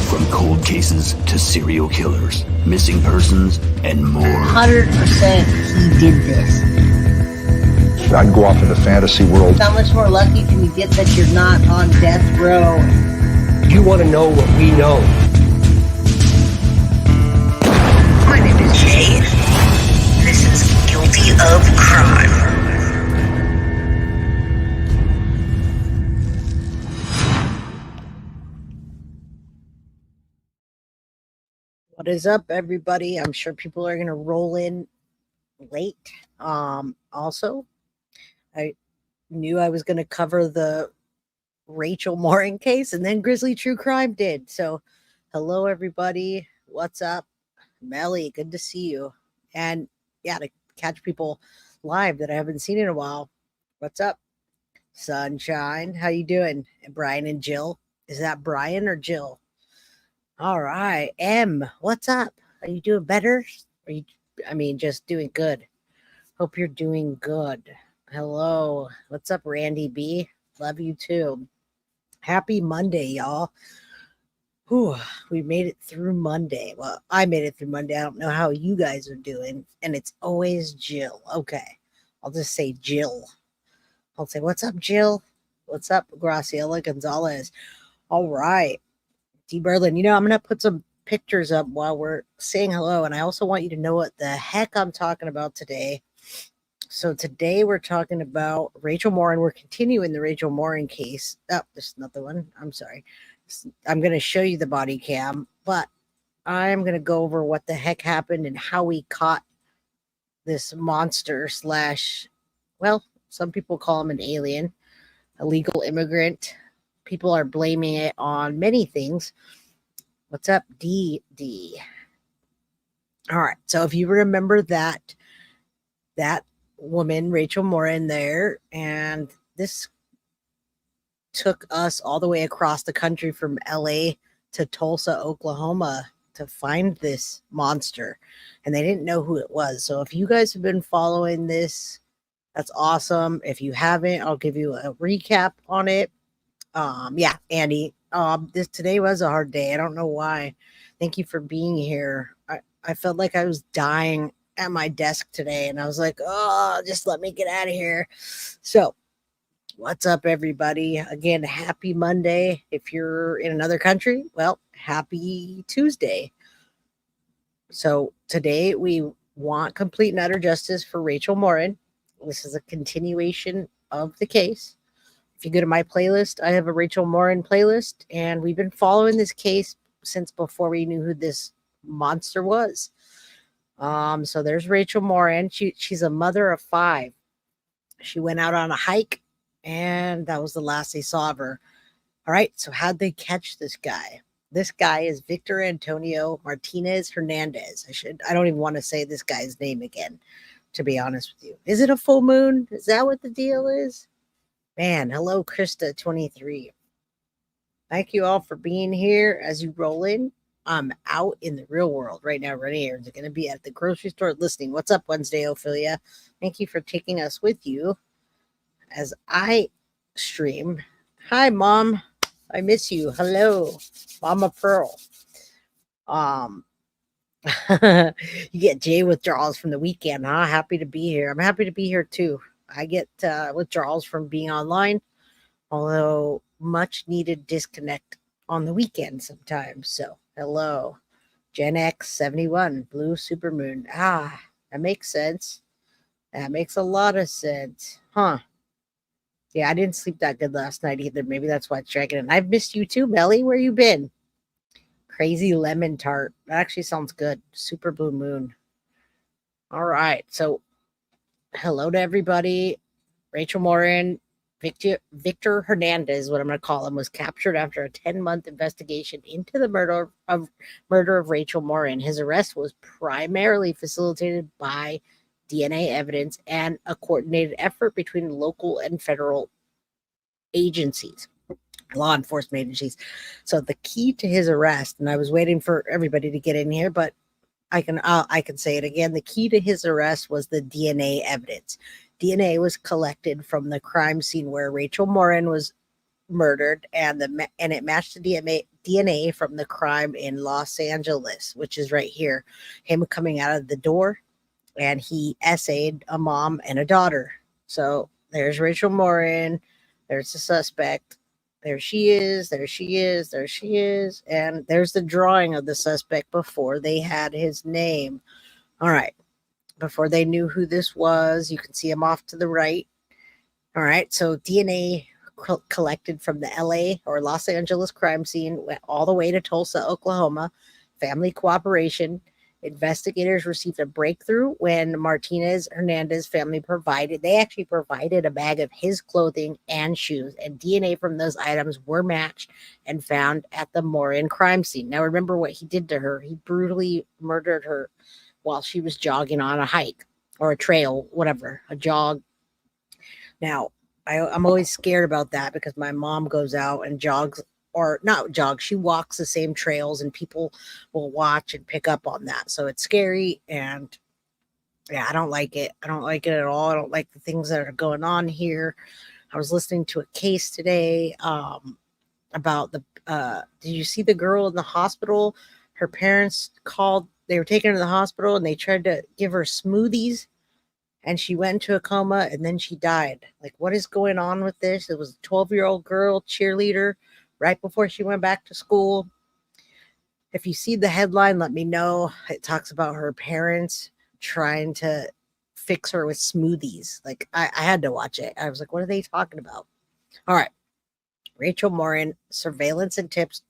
From cold cases to serial killers, missing persons, and more. 100% he did this. I'd go off in the fantasy world. How much more lucky can you get that you're not on death row? You want to know what we know. My name is Jay. This is Guilty of Crime. What is up, everybody? I'm sure people are going to roll in late. Also, I knew I was going to cover the Rachel Morin case, and then Grizzly True Crime did. So, hello, everybody. What's up? Melly, good to see you. And yeah, to catch people live that I haven't seen in a while. What's up? Sunshine, how you doing? And Brian and Jill. Is that Brian or Jill? All right. M, what's up? Are you doing better? Just doing good. Hope you're doing good. Hello. What's up, Randy B? Love you too. Happy Monday, y'all. Whew, we made it through Monday. Well, I made it through Monday. I don't know how you guys are doing. And it's always Jill. Okay. I'll just say Jill. I'll say, what's up, Jill? What's up, Graciela Gonzalez? All right. D. Berlin, I'm going to put some pictures up while we're saying hello. And I also want you to know what the heck I'm talking about today. So today we're talking about Rachel Morin. We're continuing the Rachel Morin case. Oh, there's another one. I'm sorry. I'm going to show you the body cam, but I'm going to go over what the heck happened and how we caught this monster some people call him an alien, illegal immigrant. People are blaming it on many things. What's up, D? All right. So if you remember that woman, Rachel Morin there, and this took us all the way across the country from LA to Tulsa, Oklahoma to find this monster. And they didn't know who it was. So if you guys have been following this, that's awesome. If you haven't, I'll give you a recap on it. Andy, today was a hard day. I don't know why. Thank you for being here. I felt like I was dying at my desk today, and I was like, oh, just let me get out of here. So what's up, everybody? Again, happy Monday. If you're in another country, well, happy Tuesday. So today we want complete and utter justice for Rachel Morin. This is a continuation of the case. If you go to my playlist, I have a Rachel Morin playlist, and we've been following this case since before we knew who this monster was. So there's Rachel Morin. She's a mother of 5. She went out on a hike, and that was the last they saw of her. All right, so how'd they catch this guy? This guy is Victor Antonio Martinez-Hernandez. I don't even want to say this guy's name again, to be honest with you. Is it a full moon? Is that what the deal is? Man, hello, Krista23. Thank you all for being here as you roll in. I'm out in the real world right now running errands. I'm going to be at the grocery store listening. What's up, Wednesday, Ophelia? Thank you for taking us with you as I stream. Hi, Mom. I miss you. Hello, Mama Pearl. You get Jay withdrawals from the weekend, huh? Happy to be here. I'm happy to be here, too. I get withdrawals from being online, although much needed disconnect on the weekend sometimes. So, hello, Gen X 71, Blue Supermoon. That makes sense. That makes a lot of sense. Huh. Yeah, I didn't sleep that good last night either. Maybe that's why it's dragging in. I've missed you too, Melly. Where you been? Crazy lemon tart. That actually sounds good. Super blue moon. All right. So, hello to everybody. Rachel Morin, Victor Hernandez, what I'm going to call him, was captured after a 10-month investigation into the murder of Rachel Morin. His arrest was primarily facilitated by DNA evidence and a coordinated effort between local and federal agencies, law enforcement agencies. So the key to his arrest, and I was waiting for everybody to get in here, but I can say it again. The key to his arrest was the DNA evidence. DNA was collected from the crime scene where Rachel Morin was murdered, and it matched the DNA from the crime in Los Angeles, which is right here. Him coming out of the door, and he essayed a mom and a daughter. So there's Rachel Morin. There's the suspect. There she is. There she is. There she is. And there's the drawing of the suspect before they had his name. All right. Before they knew who this was, you can see him off to the right. All right. So DNA collected from the LA or Los Angeles crime scene went all the way to Tulsa, Oklahoma. Family cooperation. Investigators received a breakthrough when Martinez-Hernandez family provided a bag of his clothing and shoes, and DNA from those items were matched and found at the Morin crime scene. Now, remember what he did to her. He brutally murdered her while she was jogging on a hike or a trail, whatever, a jog. Now, I'm always scared about that because my mom goes out and jogs, or not jog, she walks the same trails, and people will watch and pick up on that. So it's scary, and yeah, I don't like it. I don't like it at all. I don't like the things that are going on here. I was listening to a case today about did you see the girl in the hospital? Her parents called, they were taking her to the hospital, and they tried to give her smoothies, and she went into a coma, and then she died. Like, what is going on with this? It was a 12-year-old girl, cheerleader, right before she went back to school. If you see the headline, let me know. It talks about her parents trying to fix her with smoothies. Like, I had to watch it. I was like, what are they talking about? All right. Rachel Morin, surveillance and tips.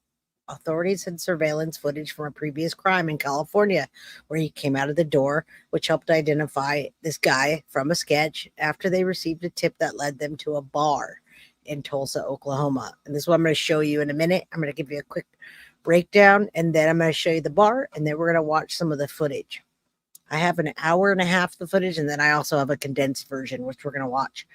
Authorities had surveillance footage from a previous crime in California where he came out of the door, which helped identify this guy from a sketch after they received a tip that led them to a bar in Tulsa, Oklahoma. And this is what I'm going to show you in a minute. I'm going to give you a quick breakdown, and then I'm going to show you the bar, and then we're going to watch some of the footage. I have an hour and a half of the footage, and then I also have a condensed version, which we're going to watch.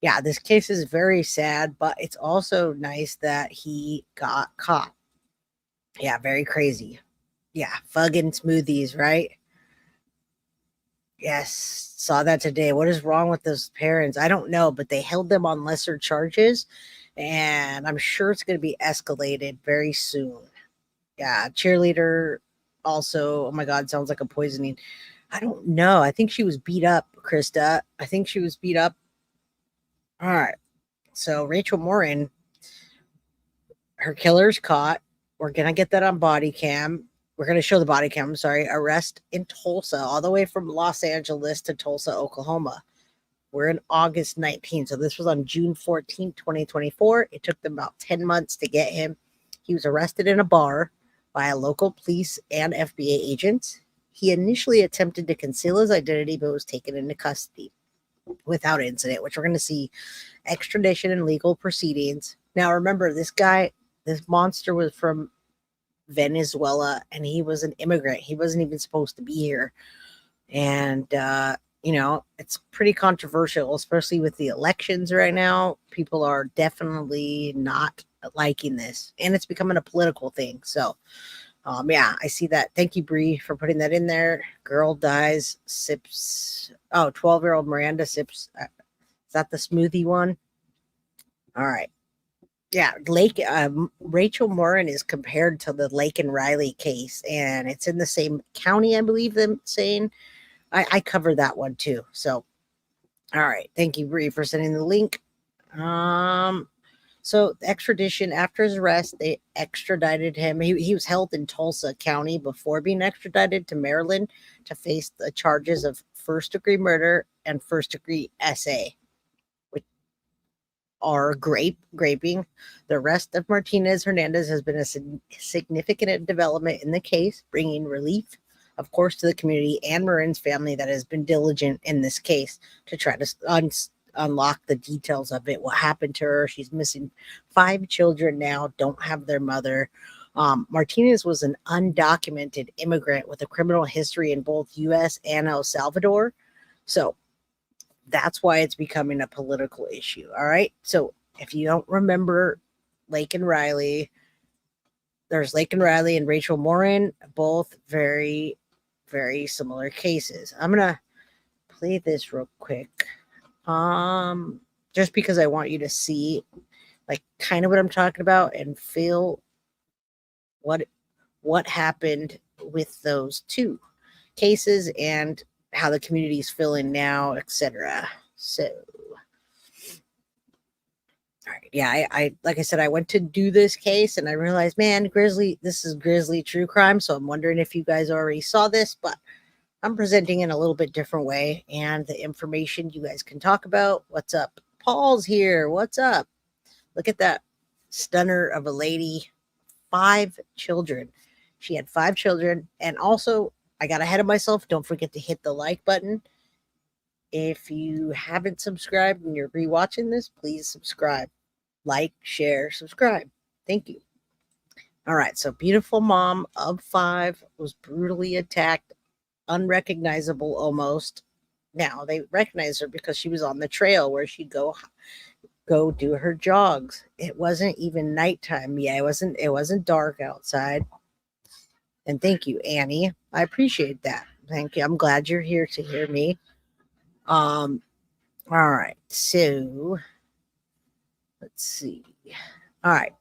Yeah, this case is very sad, but it's also nice that he got caught. Yeah, very crazy. Yeah, fucking smoothies, right? Yes, saw that today. What is wrong with those parents? I don't know, but they held them on lesser charges, and I'm sure it's going to be escalated very soon. Yeah, cheerleader also. Oh my God, sounds like a poisoning. I don't know. I think she was beat up, Krista. I think she was beat up. All right. So Rachel Morin, her killer's caught. We're going to get that on body cam. We're going to show the body cam. I'm sorry. Arrest in Tulsa, all the way from Los Angeles to Tulsa, Oklahoma. We're in August 19th. So this was on June 14th, 2024. It took them about 10 months to get him. He was arrested in a bar by a local police and FBI agents. He initially attempted to conceal his identity, but was taken into custody without incident, which we're going to see extradition and legal proceedings. Now, remember, this monster was from Venezuela, and he was an immigrant. He wasn't even supposed to be here. And, it's pretty controversial, especially with the elections right now. People are definitely not liking this, and it's becoming a political thing. So, yeah, I see that. Thank you, Bree, for putting that in there. Girl dies, sips. Oh, 12-year-old Miranda sips. Is that the smoothie one? All right. Yeah, Rachel Morin is compared to the Lake and Riley case, and it's in the same county, I believe them saying. I covered that one too. So, all right. Thank you, Bree, for sending the link. So the extradition, after his arrest, they extradited him. He was held in Tulsa County before being extradited to Maryland to face the charges of first-degree murder and first-degree essay, which are graping. The arrest of Martinez-Hernandez has been a significant development in the case, bringing relief, of course, to the community and Morin's family that has been diligent in this case to try to unlock the details of it. What happened to her? She's missing 5 children now, don't have their mother. Martinez was an undocumented immigrant with a criminal history in both U.S. and El Salvador. So that's why it's becoming a political issue. All right. So if you don't remember Lake and Riley, there's Lake and Riley and Rachel Morin, both very, very similar cases. I'm going to play this real quick. Just because I want you to see, like kind of what I'm talking about and feel what happened with those two cases and how the community is feeling now, etc. So, all right, yeah, I like I said, I went to do this case and I realized, man, this is grisly true crime. So I'm wondering if you guys already saw this, but I'm presenting in a little bit different way, and the information you guys can talk about. What's up? Paul's here. What's up? Look at that stunner of a lady. 5 children. She had 5 children. And also, I got ahead of myself. Don't forget to hit the like button. If you haven't subscribed and you're rewatching this, please subscribe. Like, share, subscribe. Thank you. All right. So, beautiful mom of 5 was brutally attacked, unrecognizable almost. Now, they recognized her because she was on the trail where she'd go do her jogs. It wasn't even nighttime. Yeah, it wasn't dark outside. And thank you, Annie. I appreciate that. Thank you. I'm glad you're here to hear me. All right. So let's see. All right.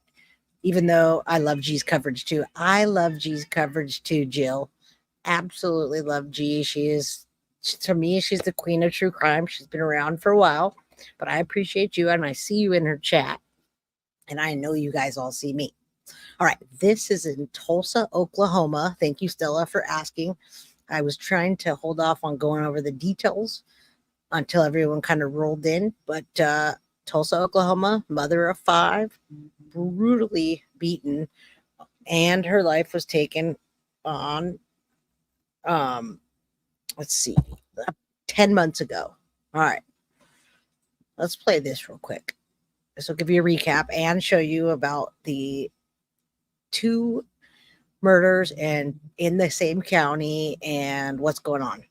Even though I love G's coverage too. I love G's coverage too, Jill. Absolutely love G. To me, she's the queen of true crime. She's been around for a while. But I appreciate you, and I see you in her chat, and I know you guys all see me. All right, this is in Tulsa, Oklahoma. Thank you, Stella, for asking. I was trying to hold off on going over the details until everyone kind of rolled in, but Tulsa, Oklahoma, mother of 5, brutally beaten, and her life was taken on, let's see, 10 months ago. All right. Let's play this real quick. This will give you a recap and show you about the 2 murders and in the same county and what's going on.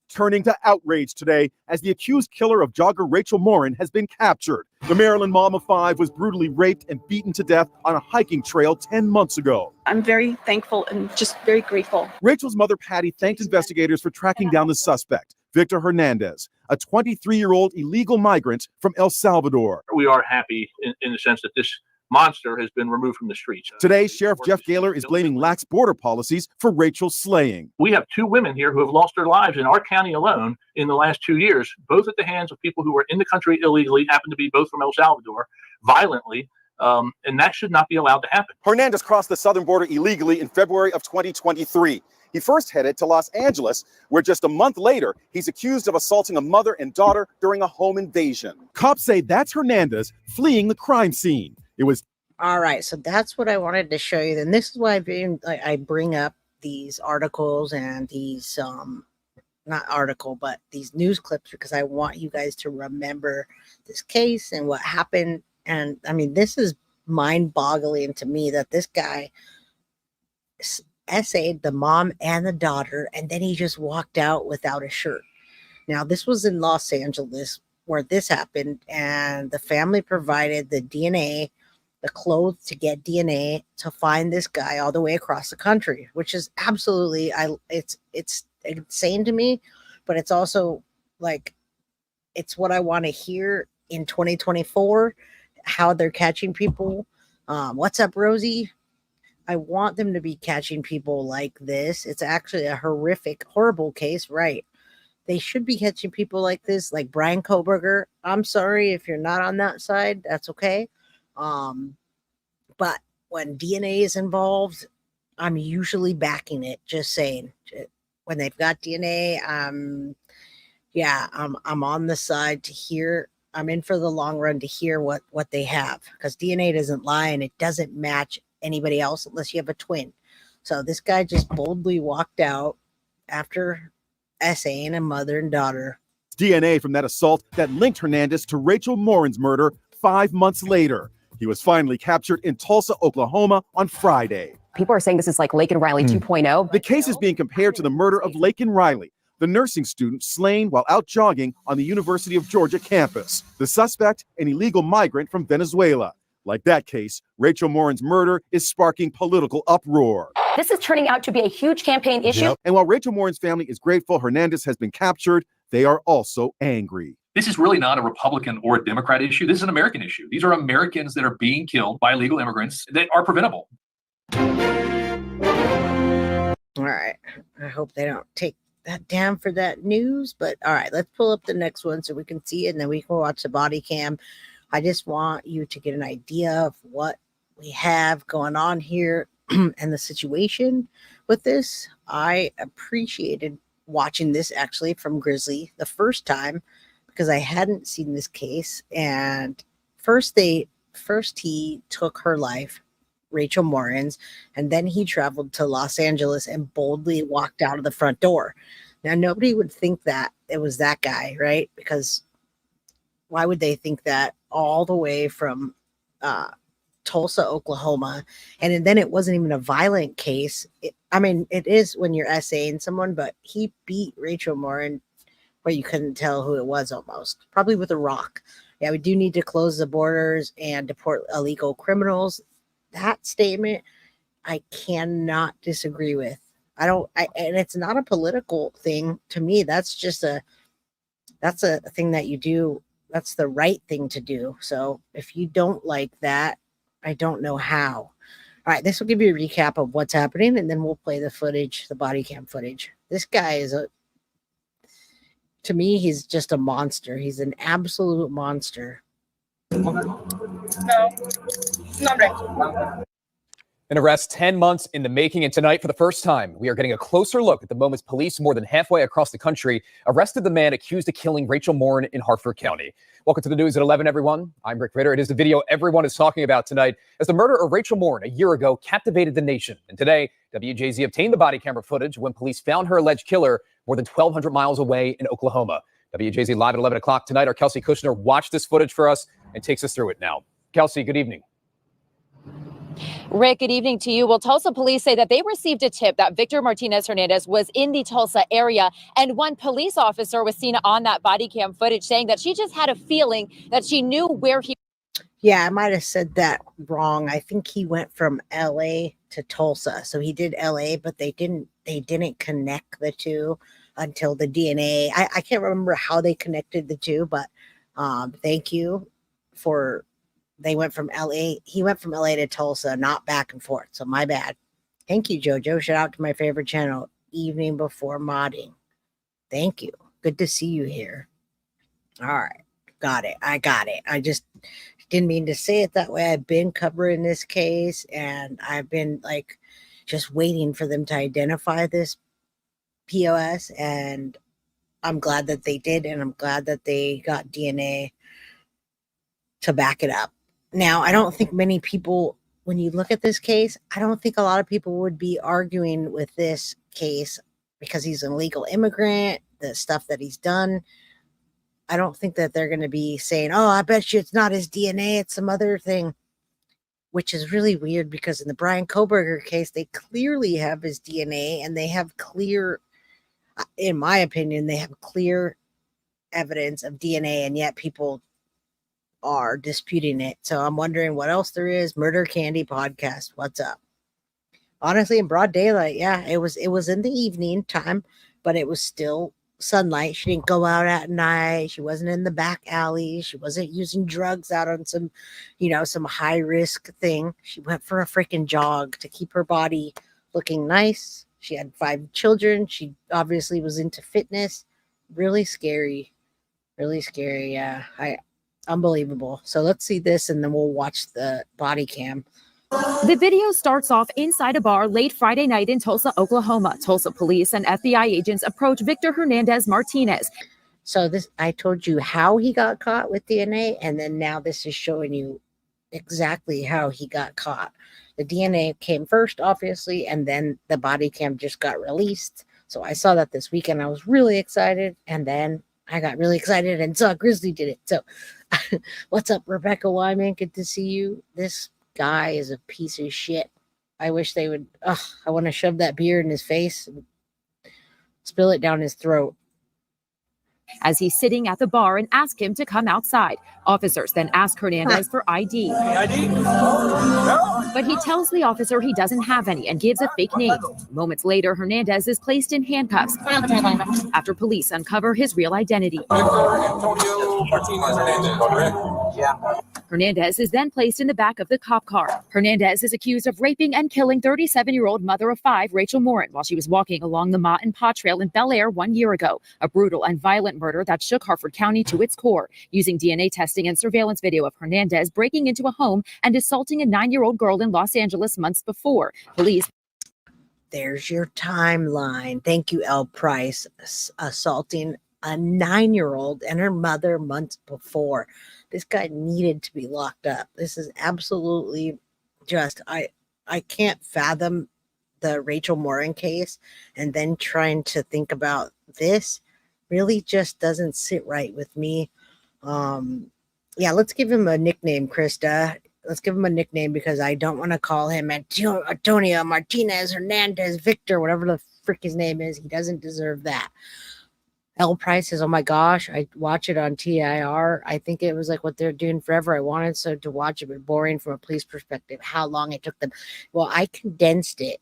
Turning to outrage today as the accused killer of jogger Rachel Morin has been captured. The Maryland mom of 5 was brutally raped and beaten to death on a hiking trail 10 months ago. I'm very thankful and just very grateful. Rachel's mother, Patty, thanked investigators for tracking down the suspect, Victor Hernandez, a 23-year-old illegal migrant from El Salvador. We are happy in the sense that this monster has been removed from the streets. Today, Sheriff Jeff Gaylor is blaming lax border policies for Rachel's slaying. We have 2 women here who have lost their lives in our county alone in the last 2 years, both at the hands of people who were in the country illegally, happen to be both from El Salvador, violently, and that should not be allowed to happen. Hernandez crossed the southern border illegally in February of 2023. He first headed to Los Angeles, where just a month later, he's accused of assaulting a mother and daughter during a home invasion. Cops say that's Hernandez fleeing the crime scene. It was all right. So that's what I wanted to show you. And this is why I bring up these articles and these, not article, but these news clips, because I want you guys to remember this case and what happened. And I mean, this is mind-boggling to me that this guy essayed the mom and the daughter, and then he just walked out without a shirt. Now, this was in Los Angeles where this happened, and the family provided the DNA, the clothes to get DNA to find this guy all the way across the country, which is absolutely, it's insane to me, but it's also like, it's what I want to hear in 2024, how they're catching people. What's up, Rosie? I want them to be catching people like this. It's actually a horrible case, right? They should be catching people like this, like Brian Koberger. I'm sorry if you're not on that side. That's okay. But when DNA is involved, I'm usually backing it. Just saying. When they've got DNA, I'm on the side to hear. I'm in for the long run to hear what they have, because DNA doesn't lie and it doesn't match anybody else unless you have a twin. So this guy just boldly walked out after essaying a mother and daughter. DNA from that assault that linked Hernandez to Rachel Morin's murder 5 months later. He was finally captured in Tulsa, Oklahoma on Friday. People are saying this is like Laken Riley 2.0. The case is being compared to the murder of Laken Riley, the nursing student slain while out jogging on the University of Georgia campus. The suspect, an illegal migrant from Venezuela. Like that case, Rachel Morin's murder is sparking political uproar. This is turning out to be a huge campaign issue. And while Rachel Morin's family is grateful Hernandez has been captured, they are also angry. This is really not a Republican or a Democrat issue. This is an American issue. These are Americans that are being killed by illegal immigrants that are preventable. All right. I hope they don't take that down for that news. But all right, let's pull up the next one so we can see it and then we can watch the body cam. I just want you to get an idea of what we have going on here and the situation with this. I appreciated watching this actually from Grizzly the first time because I hadn't seen this case. And first he took her life, Rachel Morin's, and then he traveled to Los Angeles and boldly walked out of the front door. Now, nobody would think that it was that guy, right? Because why would they think that all the way from Tulsa, Oklahoma? And then it wasn't even a violent case. It is when you're essaying someone, but he beat Rachel Morin where you couldn't tell who it was almost, probably with a rock. Yeah, we do need to close the borders and deport illegal criminals. That statement, I cannot disagree with. And it's not a political thing to me. That's a thing that you do. That's the right thing to do. So if you don't like that, I don't know how. All right, this will give you a recap of what's happening, and then we'll play the footage, the body cam footage. This guy to me, he's just a monster. He's an absolute monster. No. An arrest 10 months in the making, and tonight, for the first time, we are getting a closer look at the moments police more than halfway across the country arrested the man accused of killing Rachel Morin in Harford County. Welcome to the news at 11, everyone. I'm Rick Ritter. It is the video everyone is talking about tonight as the murder of Rachel Morin a year ago captivated the nation. And today, WJZ obtained the body camera footage when police found her alleged killer more than 1,200 miles away in Oklahoma. WJZ live at 11 o'clock tonight. Our Kelsey Kushner watched this footage for us and takes us through it now. Kelsey, good evening. Rick, good evening to you. Well, Tulsa police say that they received a tip that Victor Martinez-Hernandez was in the Tulsa area, and one police officer was seen on that body cam footage saying that she just had a feeling that she knew where he. Yeah, I might have said that wrong. I think he went from LA to Tulsa. So he did LA, but they didn't connect the two until the DNA. I can't remember how they connected the two, but thank you for. They went from LA. He went from LA to Tulsa, not back and forth. So my bad. Thank you, JoJo. Shout out to my favorite channel, Evening Before Modding. Thank you. Good to see you here. All right. Got it. I got it. I just didn't mean to say it that way. I've been covering this case and I've been just waiting for them to identify this POS. And I'm glad that they did. And I'm glad that they got DNA to back it up. Now, I don't think many people, when you look at this case, I don't think a lot of people would be arguing with this case because he's an illegal immigrant, the stuff that he's done. I don't think that they're going to be saying, oh, I bet you it's not his DNA, it's some other thing, which is really weird because in the Brian Koberger case, they clearly have his DNA and they have clear, in my opinion, they have clear evidence of DNA, and yet people are disputing it. So I'm wondering what else there is. Murder Candy podcast. What's up? Honestly, in broad daylight, yeah, it was in the evening time, but it was still sunlight. She didn't go out at night. She wasn't in the back alley. She wasn't using drugs out on some high risk thing. She went for a freaking jog to keep her body looking nice. She had 5 children. She obviously was into fitness. Really scary. Really scary. Yeah. Unbelievable. So let's see this and then we'll watch the body cam. The video starts off inside a bar late Friday night in Tulsa, Oklahoma. Tulsa police and FBI agents approach Victor Hernandez-Martinez. So I told you how he got caught with DNA, and then now this is showing you exactly how he got caught. The DNA came first, obviously, and then the body cam just got released. So I saw that this weekend. I was really excited, and then I got really excited and saw Grizzly did it. So what's up, Rebecca Wyman? Good to see you. This guy is a piece of shit. I wish they would. I want to shove that beer in his face and spill it down his throat. as he's sitting at the bar and ask him to come outside. Officers then ask Hernandez for ID. But he tells the officer he doesn't have any and gives a fake name. Moments later, Hernandez is placed in handcuffs after police uncover his real identity. Antonio Martinez-Hernandez, correct? Yeah. Hernandez is then placed in the back of the cop car. Hernandez is accused of raping and killing 37-year-old mother of 5, Rachel Morin, while she was walking along the Ma and Pa Trail in Bel Air 1 year ago. A brutal and violent murder that shook Harford County to its core, using DNA testing and surveillance video of Hernandez breaking into a home and assaulting a 9-year-old girl in Los Angeles months before. Police. There's your timeline. Thank you, L. Price. Assaulting a 9-year-old and her mother months before. This guy needed to be locked up. This is absolutely just, I can't fathom the Rachel Morin case, and then trying to think about this really just doesn't sit right with me. Yeah, let's give him a nickname, Krista. Let's give him a nickname, because I don't want to call him Antonio Martinez-Hernandez, Victor, whatever the frick his name is. He doesn't deserve that. L. Price says, oh my gosh, I watch it on TIR. I think it was like what they're doing forever. I wanted to watch it, but boring from a police perspective. How long it took them. Well, I condensed it.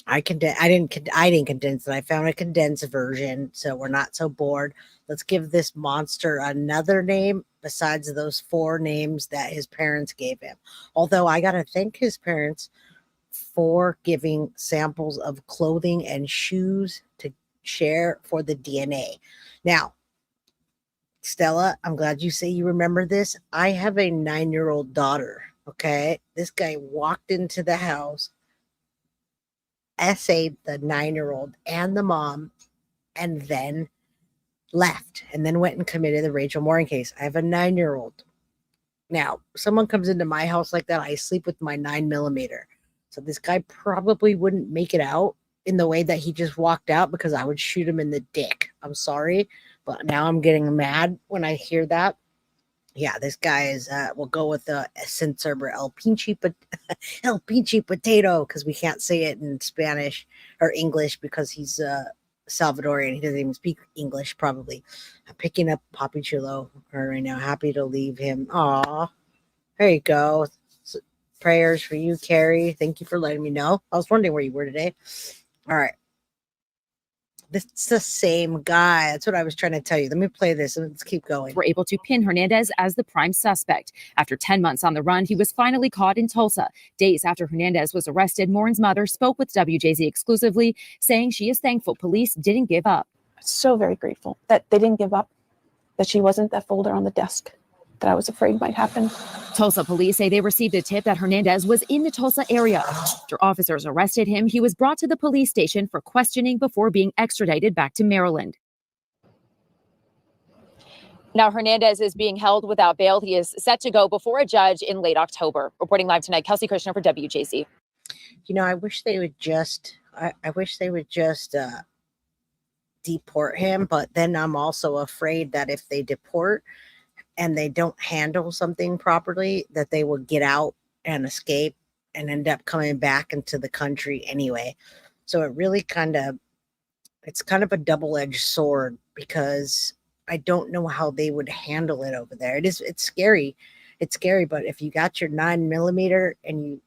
I didn't condense it. I found a condensed version, so we're not so bored. Let's give this monster another name besides those 4 names that his parents gave him. Although I got to thank his parents for giving samples of clothing and shoes to share for the DNA. Now, Stella, I'm glad you say you remember this. I have a 9-year-old daughter. Okay. This guy walked into the house, essayed the 9-year-old and the mom, and then left, and then went and committed the Rachel Morin case. I have a 9-year-old. Now, someone comes into my house like that, I sleep with my 9mm. So this guy probably wouldn't make it out in the way that he just walked out, because I would shoot him in the dick. I'm sorry, but now I'm getting mad when I hear that. Yeah, this guy is, we'll go with the Senserber El Pinche Potato, because we can't say it in Spanish or English because he's Salvadorian. He doesn't even speak English, probably. I'm picking up Papi Chulo right now. Happy to leave him. Aw, there you go. Prayers for you, Carrie. Thank you for letting me know. I was wondering where you were today. All right. This is the same guy. That's what I was trying to tell you. Let me play this and let's keep going. Were able to pin Hernandez as the prime suspect. After 10 months on the run, he was finally caught in Tulsa. Days after Hernandez was arrested, Morin's mother spoke with WJZ exclusively, saying she is thankful police didn't give up. So very grateful that they didn't give up, that she wasn't that folder on the desk that I was afraid might happen. Tulsa police say they received a tip that Hernandez was in the Tulsa area. After officers arrested him, he was brought to the police station for questioning before being extradited back to Maryland. Now, Hernandez is being held without bail. He is set to go before a judge in late October. Reporting live tonight, Kelsey Krishner for WJC. You know, I wish they would just, deport him, but then I'm also afraid that if they deport and they don't handle something properly, that they will get out and escape and end up coming back into the country anyway. So it really it's kind of a double-edged sword, because I don't know how they would handle it over there. It's scary. It's scary, but if you got your 9mm and you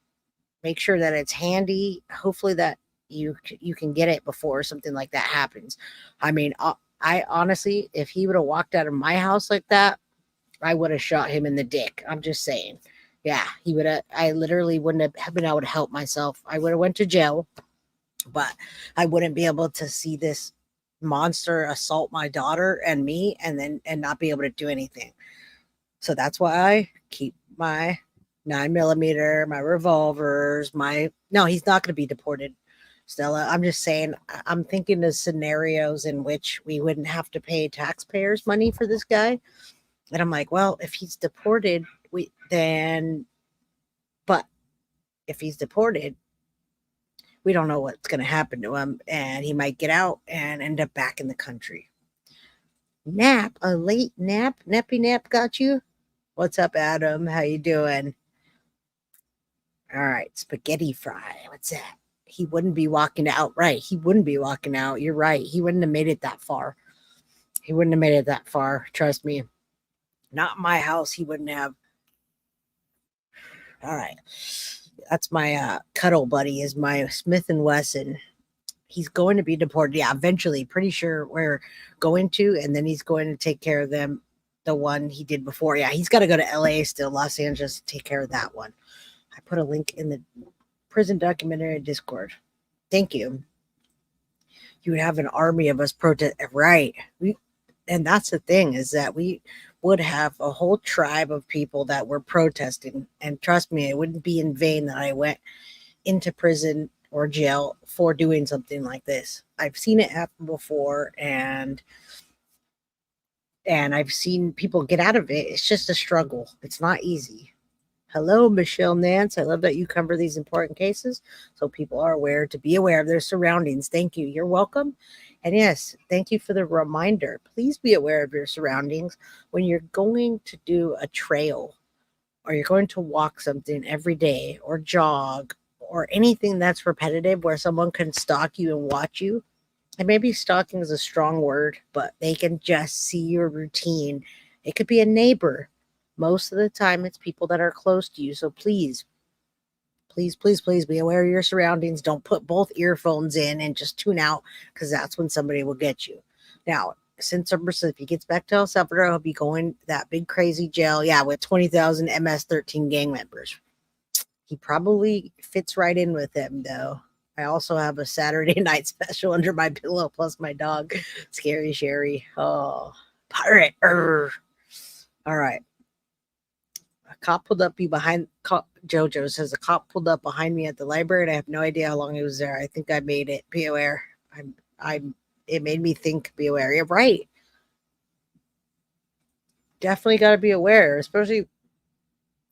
make sure that it's handy, hopefully that you can get it before something like that happens. I mean, I honestly, if he would have walked out of my house like that, I would have shot him in the dick. I'm just saying. Yeah, he would have. I literally wouldn't have been able to help myself. I would have went to jail, but I wouldn't be able to see this monster assault my daughter and me, and not be able to do anything. So that's why I keep my 9mm, my revolvers, no, he's not going to be deported, Stella. I'm just saying, I'm thinking of scenarios in which we wouldn't have to pay taxpayers money for this guy. And I'm like, well, if he's deported, but if he's deported, we don't know what's going to happen to him, and he might get out and end up back in the country. A late nappy nap got you? What's up, Adam? How you doing? All right, spaghetti fry. What's that? He wouldn't be walking out. Right, he wouldn't be walking out. You're right. He wouldn't have made it that far. He wouldn't have made it that far. Trust me. Not in my house. He wouldn't have. All right. That's my cuddle buddy is my Smith & Wesson. He's going to be deported. Yeah, eventually. Pretty sure we're going to. And then he's going to take care of them. The one he did before. Yeah, he's got to go to LA still, Los Angeles, to take care of that one. I put a link in the prison documentary Discord. Thank you. You would have an army of us protest. Right. And that's the thing is that we would have a whole tribe of people that were protesting. And trust me, it wouldn't be in vain that I went into prison or jail for doing something like this. I've seen it happen before, and I've seen people get out of it. It's just a struggle. It's not easy. Hello, Michelle Nance. I love that you cover these important cases so people are aware to be aware of their surroundings. Thank you. You're welcome. And yes, thank you for the reminder. Please be aware of your surroundings when you're going to do a trail or you're going to walk something every day or jog or anything that's repetitive where someone can stalk you and watch you. And maybe stalking is a strong word, but they can just see your routine. It could be a neighbor. Most of the time, it's people that are close to you. So please, please, please, please be aware of your surroundings. Don't put both earphones in and just tune out because that's when somebody will get you. Now, since if he gets back to El Salvador, he'll be going that big crazy jail. Yeah, with 20,000 MS-13 gang members. He probably fits right in with them, though. I also have a Saturday night special under my pillow, plus my dog, Scary Sherry. Oh, pirate. All right. A cop pulled up behind. Jojo says a cop pulled up behind me at the library, and I have no idea how long he was there. I think I made it. Be aware. It made me think. Be aware. You're right. Definitely got to be aware, especially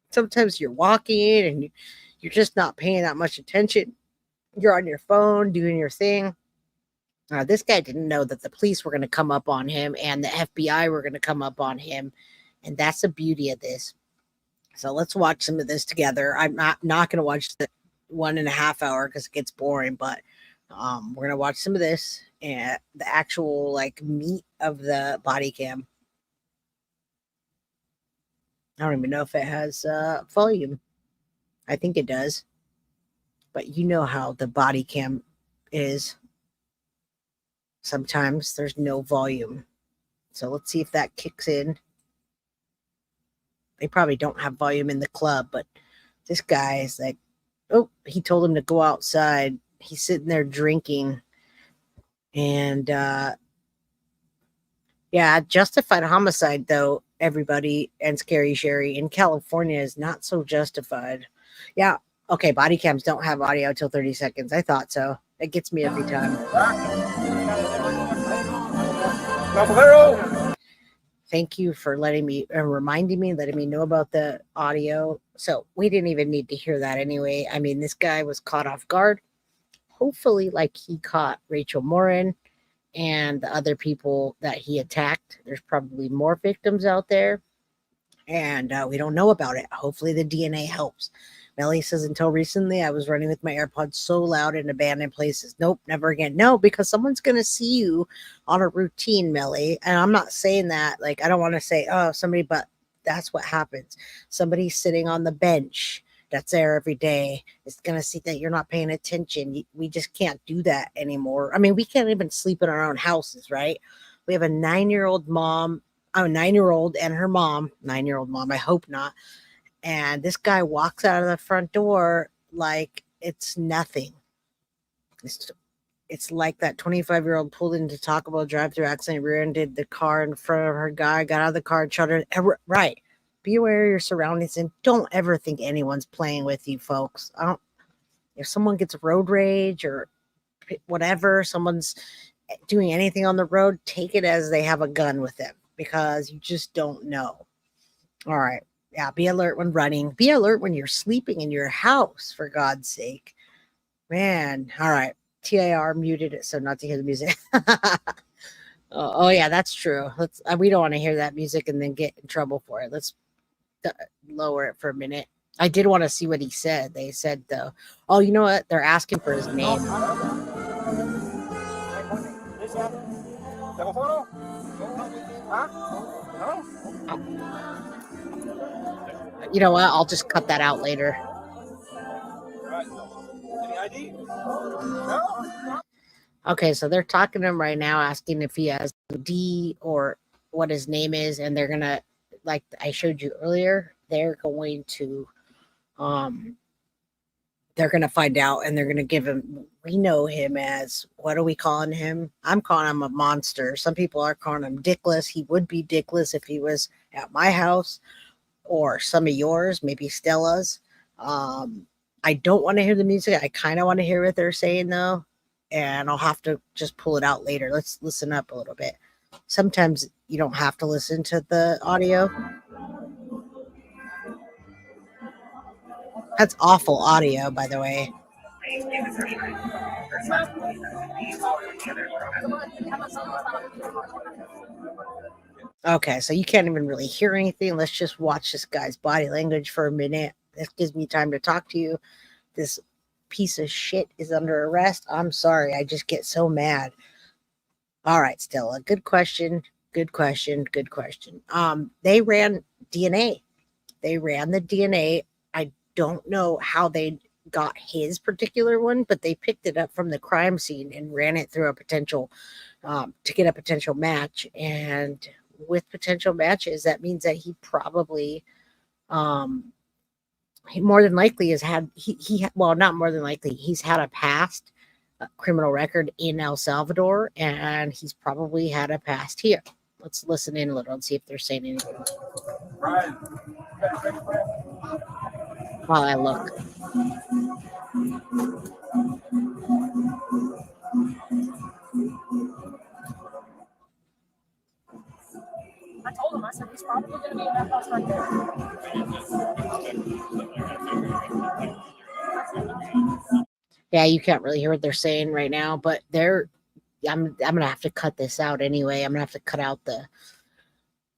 sometimes you're walking and you're just not paying that much attention. You're on your phone doing your thing. This guy didn't know that the police were going to come up on him and the FBI were going to come up on him. And that's the beauty of this. So let's watch some of this together. I'm not going to watch the 1.5 hour because it gets boring, but we're going to watch some of this and the actual like meat of the body cam. I don't even know if it has volume. I think it does. But you know how the body cam is. Sometimes there's no volume. So let's see if that kicks in. They probably don't have volume in the club, but this guy is like, oh, he told him to go outside. He's sitting there drinking. And yeah, justified homicide, though, everybody, and Scary Sherry in California is not so justified. Yeah. Okay, body cams don't have audio till 30 seconds. I thought so. It gets me every time. Thank you for letting me reminding me, letting me know about the audio. So we didn't even need to hear that anyway. I mean, this guy was caught off guard. Hopefully, like he caught Rachel Morin and the other people that he attacked. There's probably more victims out there, and we don't know about it. Hopefully, the DNA helps. Melly says, until recently, I was running with my AirPods so loud in abandoned places. Nope, never again. No, because someone's going to see you on a routine, Melly. And I'm not saying that. Like, I don't want to say, oh, somebody, but that's what happens. Somebody sitting on the bench that's there every day is going to see that you're not paying attention. We just can't do that anymore. I mean, we can't even sleep in our own houses, right? We have a 9-year-old mom, a 9-year-old and her mom, 9-year-old mom, I hope not. And this guy walks out of the front door like it's nothing. It's like that 25-year-old pulled into Taco Bell drive-thru accident, rear-ended the car in front of her guy, got out of the car and shot her. Right. Be aware of your surroundings and don't ever think anyone's playing with you, folks. If someone gets road rage or whatever, someone's doing anything on the road, take it as they have a gun with them because you just don't know. All right. Yeah, be alert when running. Be alert when you're sleeping in your house, for God's sake. Man, all right. TIR muted it so not to hear the music. Oh, yeah, that's true. We don't want to hear that music and then get in trouble for it. Let's lower it for a minute. I did want to see what he said. They said, though, oh, you know what? They're asking for his name. You know what? I'll just cut that out later. Any ID? Okay, so they're talking to him right now, asking if he has D or what his name is, and they're gonna, like I showed you earlier, they're going to find out, and they're gonna give him. We know him as, what are we calling him? I'm calling him a monster. Some people are calling him Dickless. He would be Dickless if he was at my house, or some of yours, maybe Stella's. I don't want to hear the music. I kind of want to hear what they're saying though, and I'll have to just pull it out later. Let's listen up a little bit. Sometimes you don't have to listen to the audio. That's awful audio, by the way. Okay, so you can't even really hear anything. Let's just watch this guy's body language for a minute. This gives me time to talk to you. This piece of shit is under arrest. I'm sorry. I just get so mad. All right, Stella. Good question. Good question. Good question. They ran DNA. They ran the DNA. I don't know how they got his particular one, but they picked it up from the crime scene and ran it through a potential to get a potential match. And with potential matches, that means that he probably he more than likely has had well, not more than likely, he's had a past criminal record in El Salvador, and he's probably had a past here. Let's listen in a little and see if they're saying anything while I look. I told him, I said, he's probably going to be in that house right there. Yeah, you can't really hear what they're saying right now, but I'm gonna have to cut this out anyway. I'm gonna have to cut out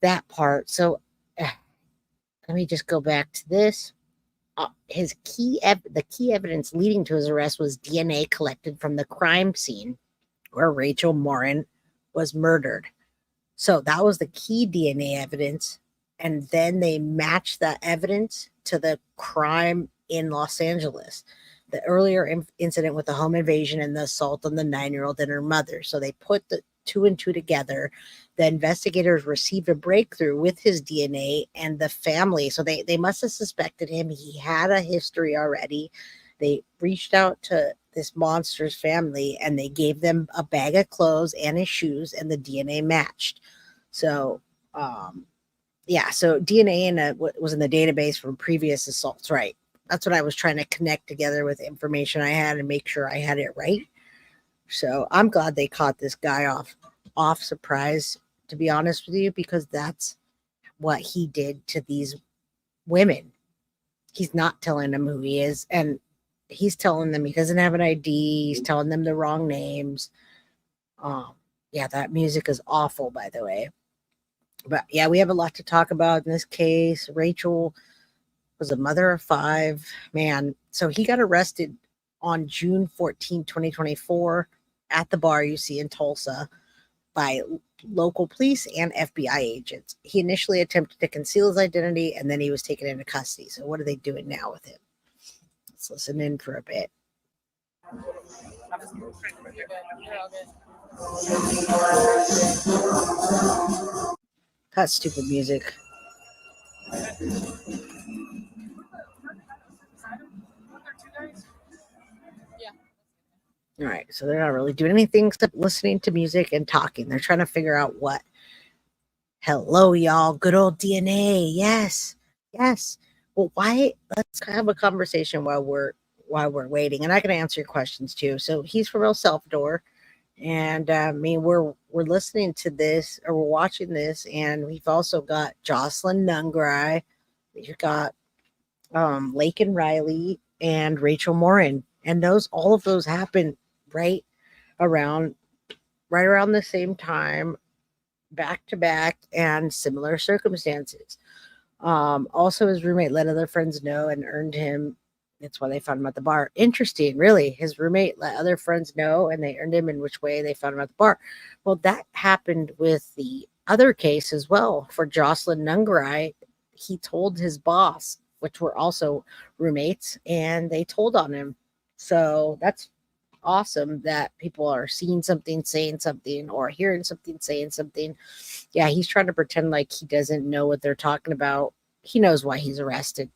that part. So let me just go back to this. The key evidence leading to his arrest was DNA collected from the crime scene where Rachel Morin was murdered. So that was the key DNA evidence. And then they matched that evidence to the crime in Los Angeles, the earlier incident with the home invasion and the assault on the 9-year-old and her mother. So they put the 2 and 2 together. The investigators received a breakthrough with his DNA and the family. So they must have suspected him. He had a history already. They reached out to this monster's family and they gave them a bag of clothes and his shoes, and the DNA matched. So, so DNA was in the database from previous assaults, right? That's what I was trying to connect together with information I had and make sure I had it right. So I'm glad they caught this guy off surprise, to be honest with you, because that's what he did to these women. He's not telling them who he is, and he's telling them he doesn't have an ID. He's telling them the wrong names. Yeah, that music is awful, by the way. But yeah, we have a lot to talk about in this case. Rachel was a mother of 5. Man, so he got arrested on June 14, 2024 at the bar you see in Tulsa by local police and FBI agents. He initially attempted to conceal his identity, and then he was taken into custody. So what are they doing now with him? Let's listen in for a bit. That's stupid music. All right, so they're not really doing anything except listening to music and talking. They're trying to figure out what. Hello, y'all. Good old DNA. Yes. Well, why? Let's have a conversation while we're waiting, and I can answer your questions too. So he's from El Salvador, and we're listening to this, or we're watching this, and we've also got Jocelyn Nungrai. We've got Laken Riley and Rachel Morin, and all of those happened right around the same time, back to back, and similar circumstances. Also, his roommate let other friends know and earned him. That's why they found him at the bar. Interesting, really. His roommate let other friends know, and they earned him in which way they found him at the bar. Well, that happened with the other case as well for Jocelyn Nungarai. He told his boss, which were also roommates, and they told on him. So that's awesome that people are seeing something, saying something, or hearing something, saying something. Yeah, he's trying to pretend like he doesn't know what they're talking about. He knows why he's arrested.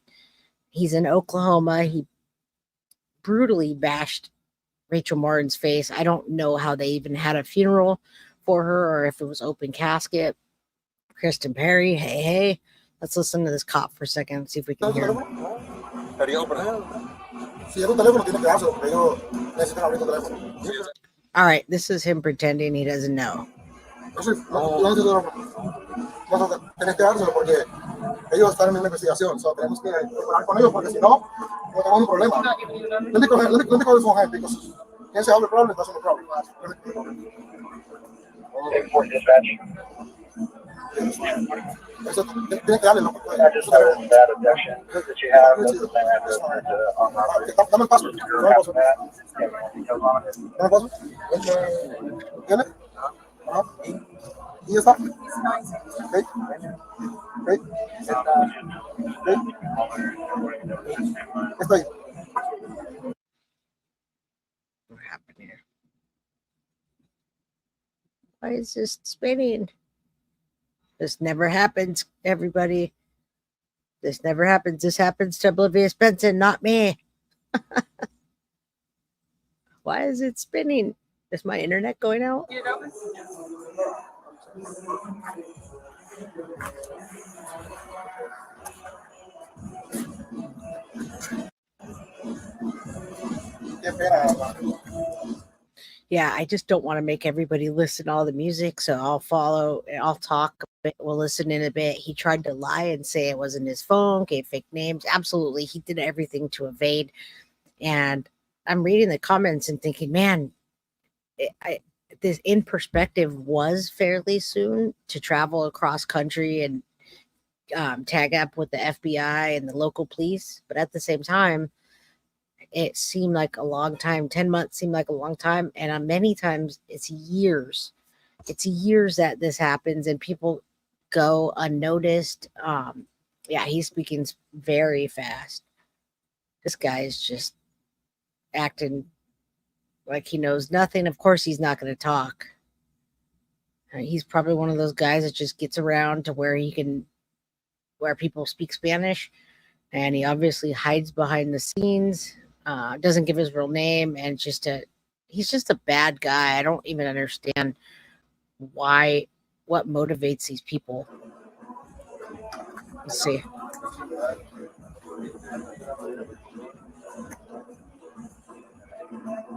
He's in Oklahoma. He brutally bashed Rachel Morin's face. I don't know how they even had a funeral for her or if it was open casket. Kristen Perry, hey, hey. Let's listen to this cop for a second and see if we can hear him. All right, this is him pretending he doesn't know. Ellos están en una investigación, so tenemos que hablar con ellos porque si no, no tenemos un problema. Let me call this one hand because can't say all the problem, that's not the problem. Eso tienes que darle lo que puede. Dame el paso. Dame el paso. ¿Tienes? Y ya está. Okay. Okay. Estoy. What happened here? Why is this spinning? This never happens, everybody. This never happens. This happens to Oblivious Benson, not me. Why is it spinning? Is my internet going out? Yeah, I just don't want to make everybody listen to all the music, so I'll talk a bit, we'll listen in a bit. He tried to lie and say it wasn't his phone, gave fake names. Absolutely, he did everything to evade. And I'm reading the comments and thinking, man, this in perspective was fairly soon to travel across country and tag up with the FBI and the local police. But at the same time, it seemed like a long time. 10 months seemed like a long time. And many times it's years. It's years that this happens and people go unnoticed. Yeah, he's speaking very fast. This guy is just acting like he knows nothing. Of course, he's not going to talk. He's probably one of those guys that just gets around to where people speak Spanish. And he obviously hides behind the scenes. Doesn't give his real name, and he's just a bad guy. I don't even understand what motivates these people. Let's see.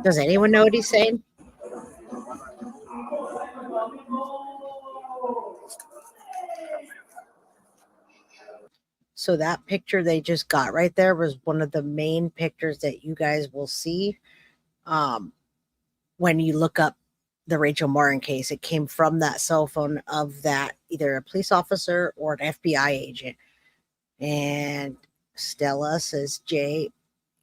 Does anyone know what he's saying? So that picture they just got right there was one of the main pictures that you guys will see when you look up the Rachel Morin case. It came from that cell phone of that either a police officer or an FBI agent. And Stella says, Jay,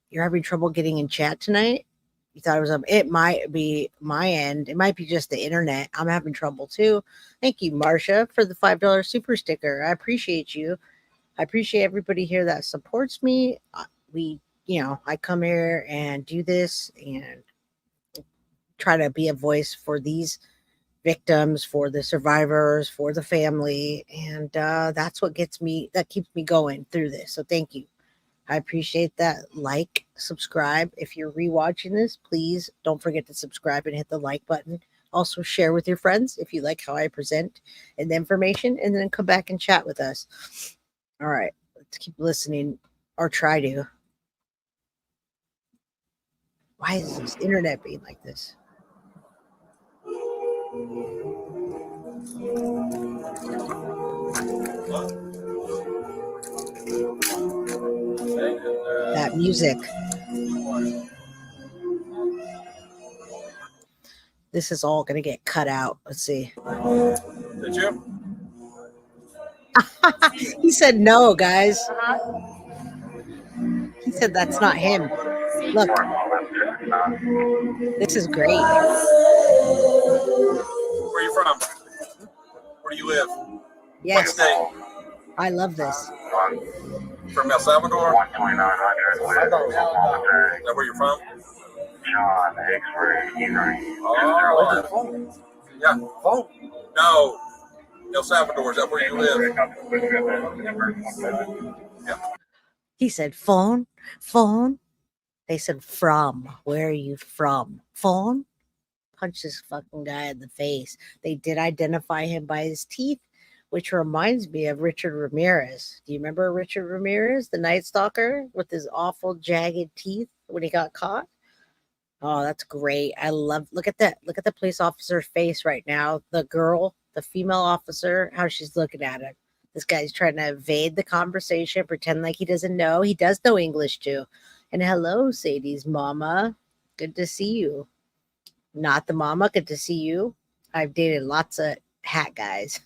you're having trouble getting in chat tonight? You thought it might be my end. It might be just the internet. I'm having trouble too. Thank you, Marcia, for the $5 super sticker. I appreciate you. I appreciate everybody here that supports me. I come here and do this and try to be a voice for these victims, for the survivors, for the family. And that's what keeps me going through this. So thank you. I appreciate that. Like, subscribe. If you're rewatching this, please don't forget to subscribe and hit the like button. Also share with your friends if you like how I present and the information, and then come back and chat with us. All right, let's keep listening, or try to. Why is this internet being like this? That music. This is all going to get cut out. Let's see. Did you? He said no, guys. He said that's not him. Look. This is great. Where are you from? Where do you you live? Yes. What state? I love this. From El Salvador? Is that where you're from? John, X-ray, oh, yeah. Oh. No. El Salvador, is that where you live? Yeah. He said, phone, phone. They said, from. Where are you from? Phone? Punch this fucking guy in the face. They did identify him by his teeth, which reminds me of Richard Ramirez. Do you remember Richard Ramirez, the Night Stalker, with his awful jagged teeth when he got caught? Oh, that's great. I love, look at that. Look at the police officer's face right now. The girl, the female officer, how she's looking at him. This guy's trying to evade the conversation, pretend like he doesn't know. He does know English too. And hello, Sadie's mama. Good to see you. Not the mama. Good to see you. I've dated lots of hat guys.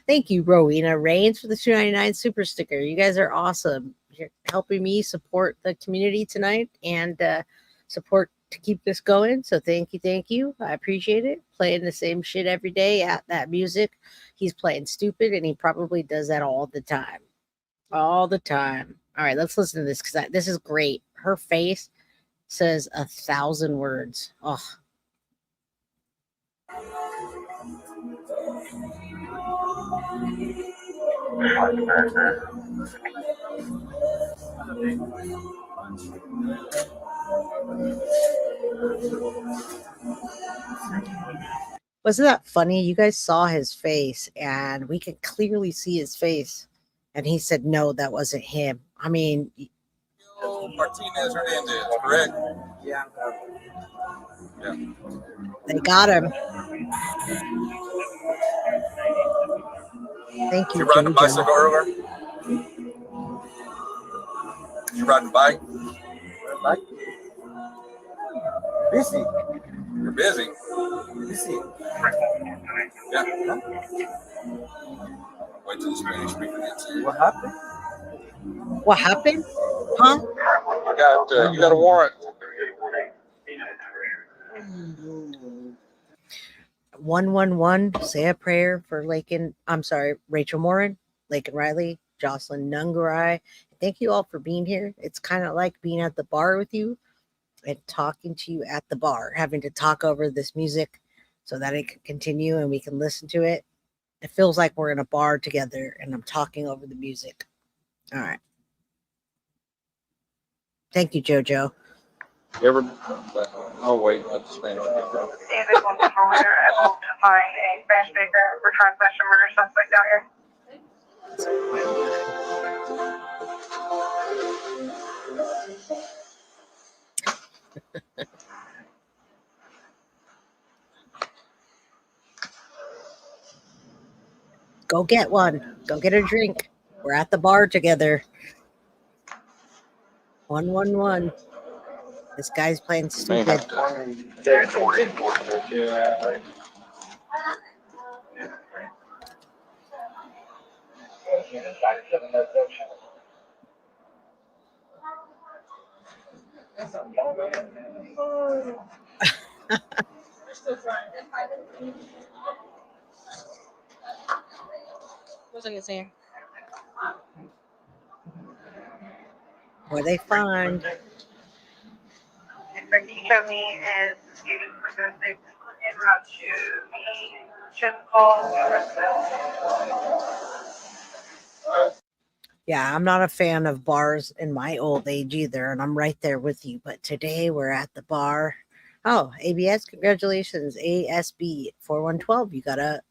Thank you, Rowena Reigns, for the $2.99 super sticker. You guys are awesome. You're helping me support the community tonight and support to keep this going. So thank you. I appreciate it. Playing the same shit every day at that music. He's playing stupid, and he probably does that all the time. All the time. All right, let's listen to this because this is great. Her face says 1,000 words. Oh. Wasn't that funny? You guys saw his face, and we could clearly see his face. And he said, no, that wasn't him. I mean, Martinez-Hernandez, correct? Yeah. They got him. Thank you. You ride the bicycle earlier? You ride the bike? Bike? Busy. You're busy. Busy. Yeah. Wait till the Spanish speaker gets here. What happened? What happened? Huh? You got a warrant. 111. Say a prayer for Rachel Morin, Lakin Riley, Jocelyn Nungarai. Thank you all for being here. It's kind of like being at the bar with you and talking to you at the bar, having to talk over this music so that it can continue and we can listen to it. It feels like we're in a bar together and I'm talking over the music. All right. Thank you, JoJo. Oh, wait, let the Spanish speaker. David wants to able to find a Spanish speaker for transmission murder suspect down here. Go get one. Go get a drink. We're at the bar together. 111. This guy's playing stupid. What they find? Show me is using statistics en route to the chip call. Yeah, I'm not a fan of bars in my old age either, and I'm right there with you. But today we're at the bar. Oh, ABS, congratulations. ASB 4112. You got a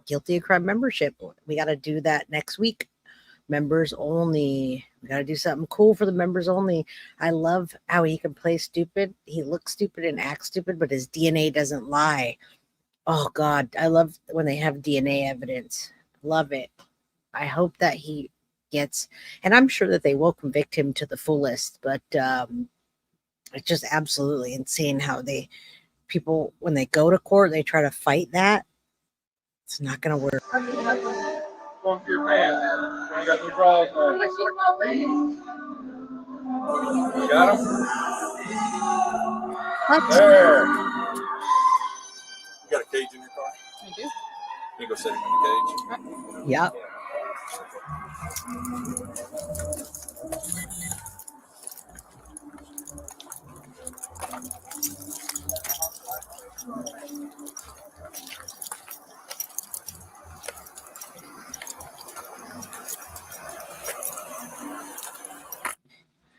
Guilty of Crime membership. We got to do that next week. Members only. We got to do something cool for the members only. I love how he can play stupid. He looks stupid and acts stupid, but his DNA doesn't lie. Oh, God. I love when they have DNA evidence. Love it. I hope that he gets, and I'm sure that they will convict him to the fullest, but it's just absolutely insane how people, when they go to court, they try to fight that. It's not going to work. Going for your man. You got the draws. You got him? What? There. You got a cage in your car? I do. You go sit in the cage. Yep.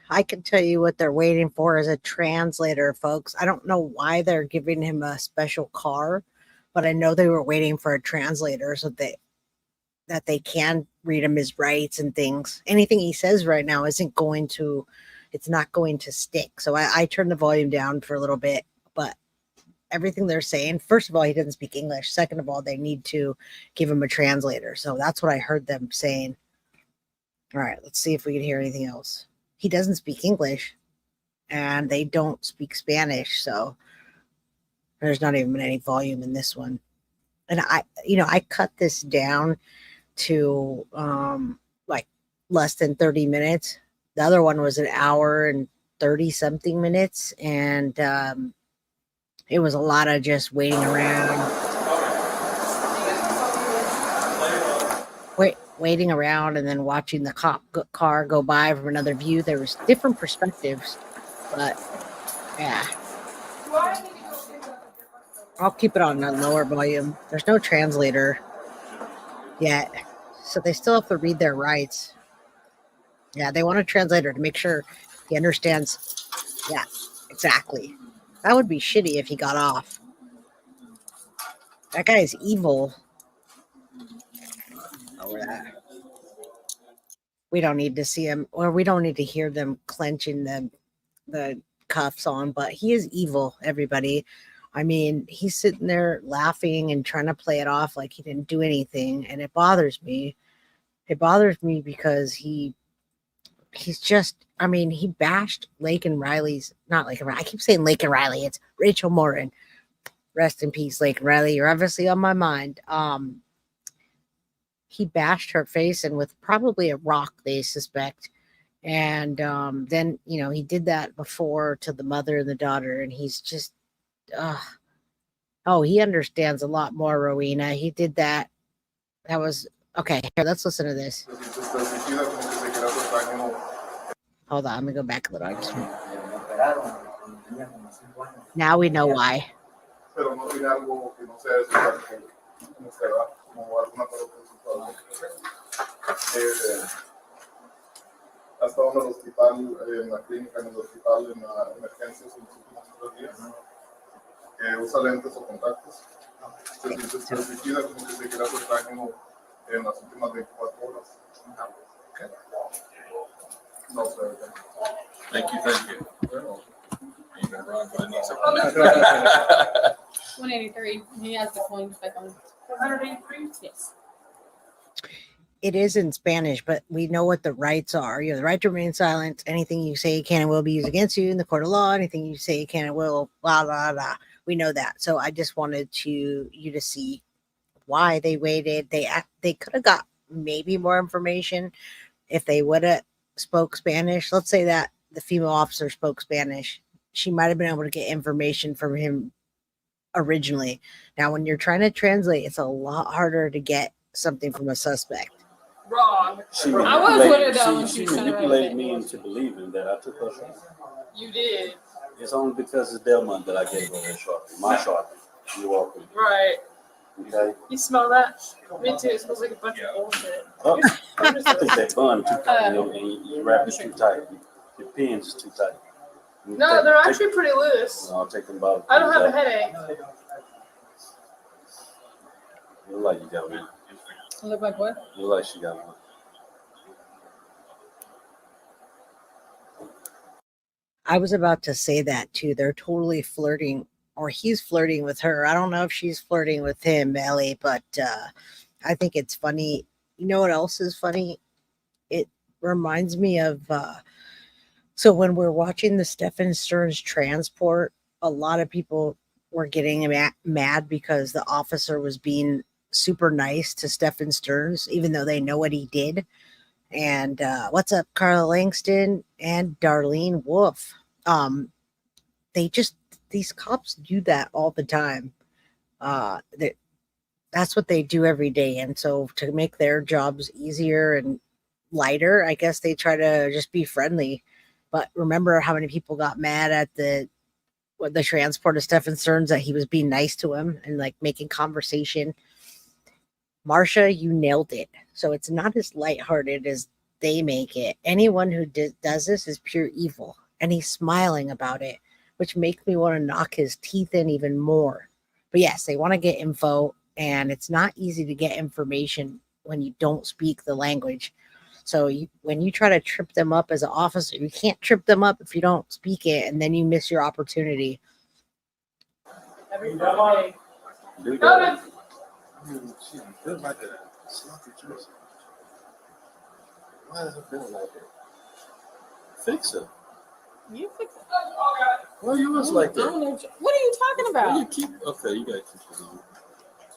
I can tell you what they're waiting for is a translator, folks. I don't know why they're giving him a special car, but I know they were waiting for a translator so that they can read him his rights and things. Anything he says right now it's not going to stick. So I turned the volume down for a little bit, but everything they're saying, first of all, he doesn't speak English. Second of all, they need to give him a translator. So that's what I heard them saying. All right, let's see if we can hear anything else. He doesn't speak English and they don't speak Spanish. So there's not even any volume in this one. And I cut this down to like less than 30 minutes. The other one was an hour and 30 something minutes. And it was a lot of just waiting around. Waiting around and then watching the cop car go by from another view. There was different perspectives, but yeah. I'll keep it on a lower volume. There's no translator yet, so they still have to read their rights. Yeah, they want a translator to make sure he understands. Yeah, exactly. That would be shitty if he got off. That guy is evil. We don't need to see him, or we don't need to hear them clenching the cuffs on, but he is evil, everybody. I mean, he's sitting there laughing and trying to play it off like he didn't do anything, and it bothers me. It bothers me because he's just, I mean, he bashed not Lake and Riley. I keep saying Lake and Riley. It's Rachel Morin. Rest in peace, Lake and Riley. You're obviously on my mind. He bashed her face and with probably a rock, they suspect. And then, he did that before to the mother and the daughter. And he's just, he understands a lot more, Rowena. He did that. That was, okay, here, let's listen to this. Hold on, I'm going to go back a little. Now we know why. Ha estado en el hospital, en la clínica, en el hospital, en la emergencias en los últimos 3 días. Usa lentes o contactos. Se suicida como que se quiere hacer daño en las últimas 24 horas. No sé. Thank you. You're gonna run, but I need some. 183. He has the coins back on. 183? Yes. It is in Spanish, but we know what the rights are. You have the right to remain silent. Anything you say can and will be used against you in the court of law. Anything you say can and will, blah, blah, blah. We know that. So I just wanted you to see why they waited. They could have got maybe more information if they would have spoke Spanish. Let's say that the female officer spoke Spanish. She might have been able to get information from him originally. Now, when you're trying to translate, it's a lot harder to get something from a suspect. Wrong. I was with her though when she she was manipulated me into believing that I took her shot. You did. It's only because it's Delmont that I gave her that Sharpie. My Sharpie. You're welcome. Right. Okay. You smell that? Me too. It smells like a bunch of bullshit. Oh, I think that bun too tight, and you wrap it too tight. Your pins is too tight. No, they're actually pretty loose. I'll take them about. I don't have a headache. You look like you got one. I look like what? You look like she got one. I was about to say that too. They're totally flirting, or he's flirting with her. I don't know if she's flirting with him, Ellie, but I think it's funny. You know what else is funny? It reminds me of so when we're watching the Stephen Stearns transport, a lot of people were getting mad because the officer was being super nice to Stephen Stearns, even though they know what he did. And what's up, Carla Langston and Darlene Wolf? These cops do that all the time. that's what they do every day. And so to make their jobs easier and lighter, I guess they try to just be friendly. But remember how many people got mad at the transport of Stefan Stearns that he was being nice to him and like making conversation. Marsha, you nailed it. So it's not as lighthearted as they make it. Anyone who does this is pure evil. And he's smiling about it, which makes me want to knock his teeth in even more. But yes, they want to get info, and it's not easy to get information when you don't speak the language. So when you try to trip them up as an officer, you can't trip them up if you don't speak it, and then you miss your opportunity. Every Friday. Why does it feel like that? Fix it. You fix it. Why you was like that? I don't know. What are you talking about? You keep, okay, you gotta keep it on.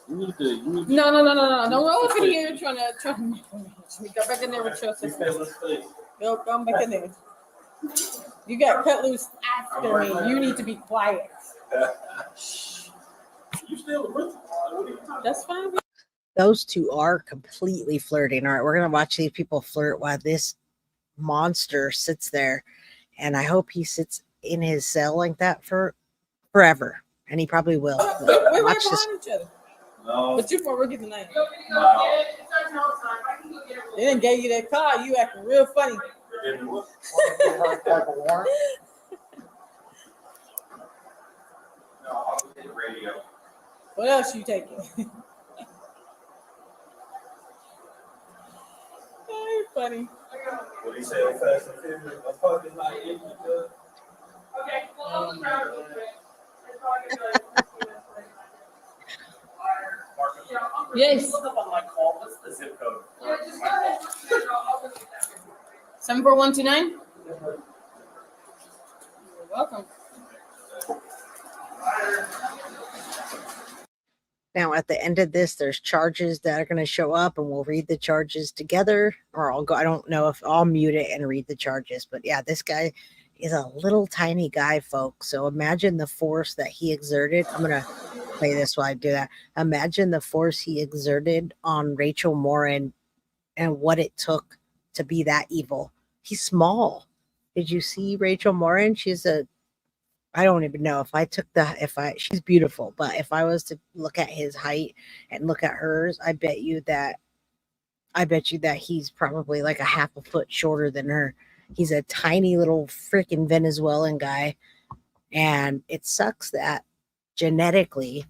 You need to. No. Don't roll up in here trying to. Go back in there with your sister. Go back in there. You got cut loose after me. You need to be quiet. You still with me? That's fine. Those two are completely flirting. All right, we're going to watch these people flirt while this monster sits there. And I hope he sits in his cell like that for forever. And he probably will. We're right Watch this. behind each other. No. But you for rookie tonight. No. They didn't gave you that car. You acting real funny. What else you taking? Oh, you're funny. What do you say? Fast and Furious? I'm fucking like it. Yes. What's the zip code? 74129. You're welcome. Now, at the end of this, there's charges that are going to show up, and we'll read the charges together, or I'll go. I don't know if I'll mute it and read the charges, but yeah, this guy is a little tiny guy, folks. So imagine the force that he exerted. I'm going to play this while I do that. Imagine the force he exerted on Rachel Morin and what it took to be that evil. He's small. Did you see Rachel Morin? I don't even know she's beautiful, but if I was to look at his height and look at hers, I bet you that he's probably like a half a foot shorter than her. He's a tiny little freaking Venezuelan guy. And it sucks that genetically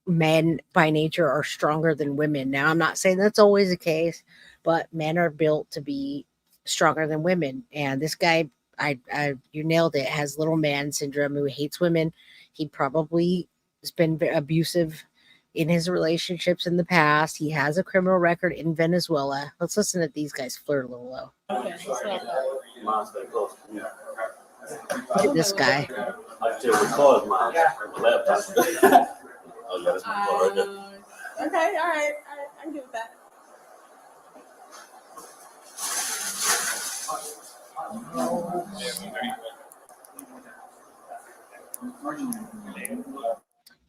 men by nature are stronger than women. Now, I'm not saying that's always the case, but men are built to be stronger than women. And this guy, you nailed it, has little man syndrome, who hates women. He probably has been abusive in his relationships in the past. He has a criminal record in Venezuela. Let's listen to these guys flirt a little low. Okay. Look at this guy. I still record my laptop. Okay, all right. I can do with that.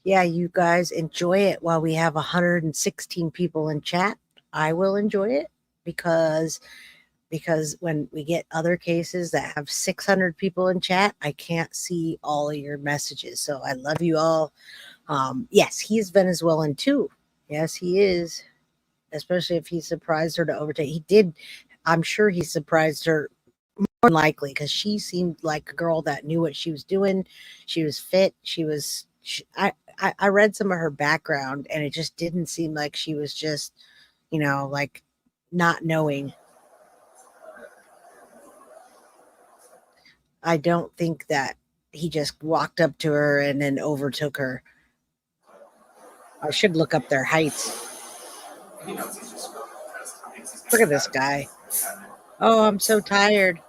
Yeah, you guys enjoy it while we have 116 people in chat. I will enjoy it because when we get other cases that have 600 people in chat, I can't see all of your messages. So I love you all. Yes, he is Venezuelan too. Yes, he is. Especially if he surprised her to overtake. He did. I'm sure he surprised her more than likely, because she seemed like a girl that knew what she was doing. She was fit. I read some of her background, and it just didn't seem like she was just, like not knowing. I don't think that he just walked up to her and then overtook her. I should look up their heights. Look at this guy. Oh, I'm so tired.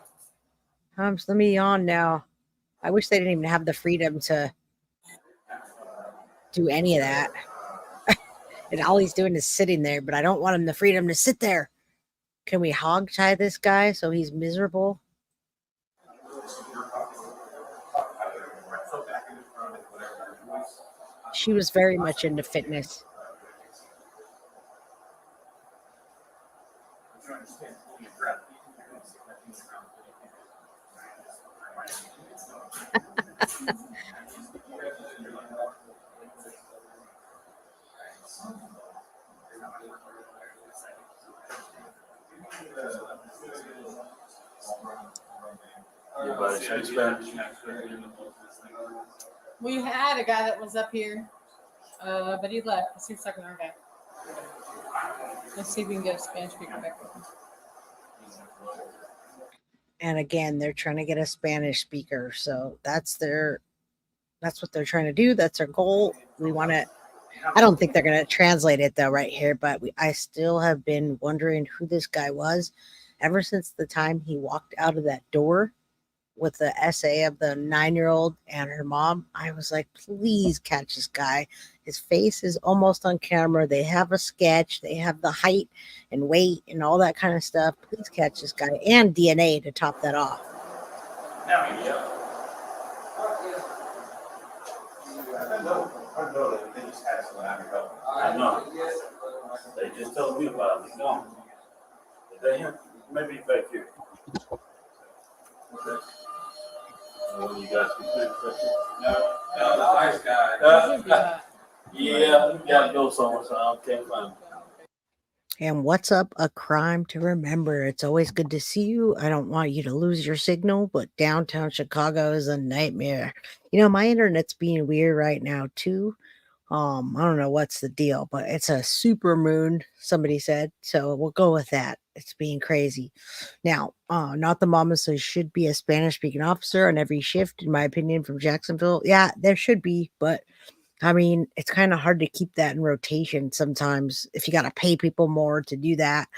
Let me yawn now. I wish they didn't even have the freedom to do any of that. And all he's doing is sitting there, but I don't want him the freedom to sit there. Can we hog tie this guy so he's miserable? She was very much into fitness. Everybody speak Spanish. We had a guy that was up here, but he left. Let's see if I can our guy. Let's see if we can get a Spanish speaker back with him. And again, they're trying to get a Spanish speaker. So that's what they're trying to do. That's their goal. We want to, I don't think they're going to translate it though right here, but I still have been wondering who this guy was ever since the time he walked out of that door with the essay of the 9-year-old and her mom. I was like, please catch this guy. His face is almost on camera. They have a sketch. They have the height and weight and all that kind of stuff. Please catch this guy and DNA to top that off. I know. They just told me about it. No. They maybe back here. Okay. You guys can put it. No, the nice guy. Yeah, we gotta go somewhere, so I can't find him. And what's up? A crime to remember. It's always good to see you. I don't want you to lose your signal, but downtown Chicago is a nightmare. You know, my internet's being weird right now too. I don't know what's the deal, but it's a super moon, somebody said. So we'll go with that. It's being crazy. Now, not the mama says should be a Spanish speaking officer on every shift, in my opinion, from Jacksonville. Yeah, there should be, but I mean, it's kind of hard to keep that in rotation sometimes if you got to pay people more to do that.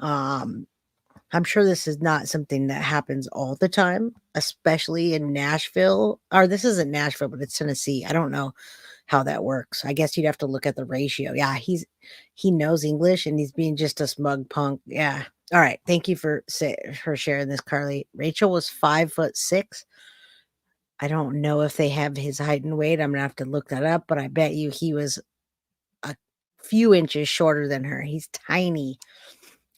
I'm sure this is not something that happens all the time, especially in Nashville. Or this isn't Nashville, but it's Tennessee. I don't know how that works. I guess you'd have to look at the ratio. Yeah, he knows English and he's being just a smug punk. Yeah. All right. Thank you for sharing this, Carly. Rachel was 5'6". I don't know if they have his height and weight. I'm gonna have to look that up, but I bet you he was a few inches shorter than her. He's tiny.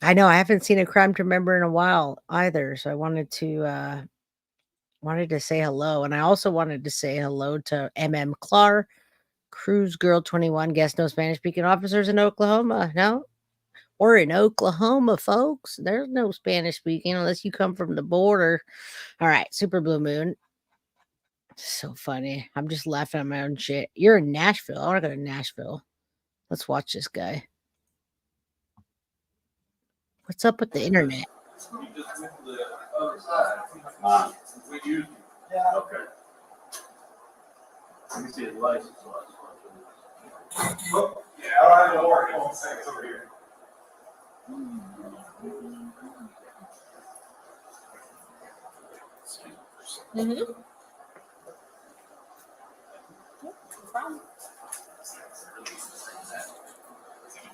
I know I haven't seen a crime to remember in a while either. So I wanted to say hello. And I also wanted to say hello to MM Clark. Cruise Girl 21, guess no Spanish speaking officers in Oklahoma. No, we're in Oklahoma, folks. There's no Spanish speaking unless you come from the border. All right, Super Blue Moon. So funny. I'm just laughing at my own shit. You're in Nashville. I want to go to Nashville. Let's watch this guy. What's up with the internet? Okay. Let me see his license. Yeah, I don't have no work. It's over here. Mm-hmm.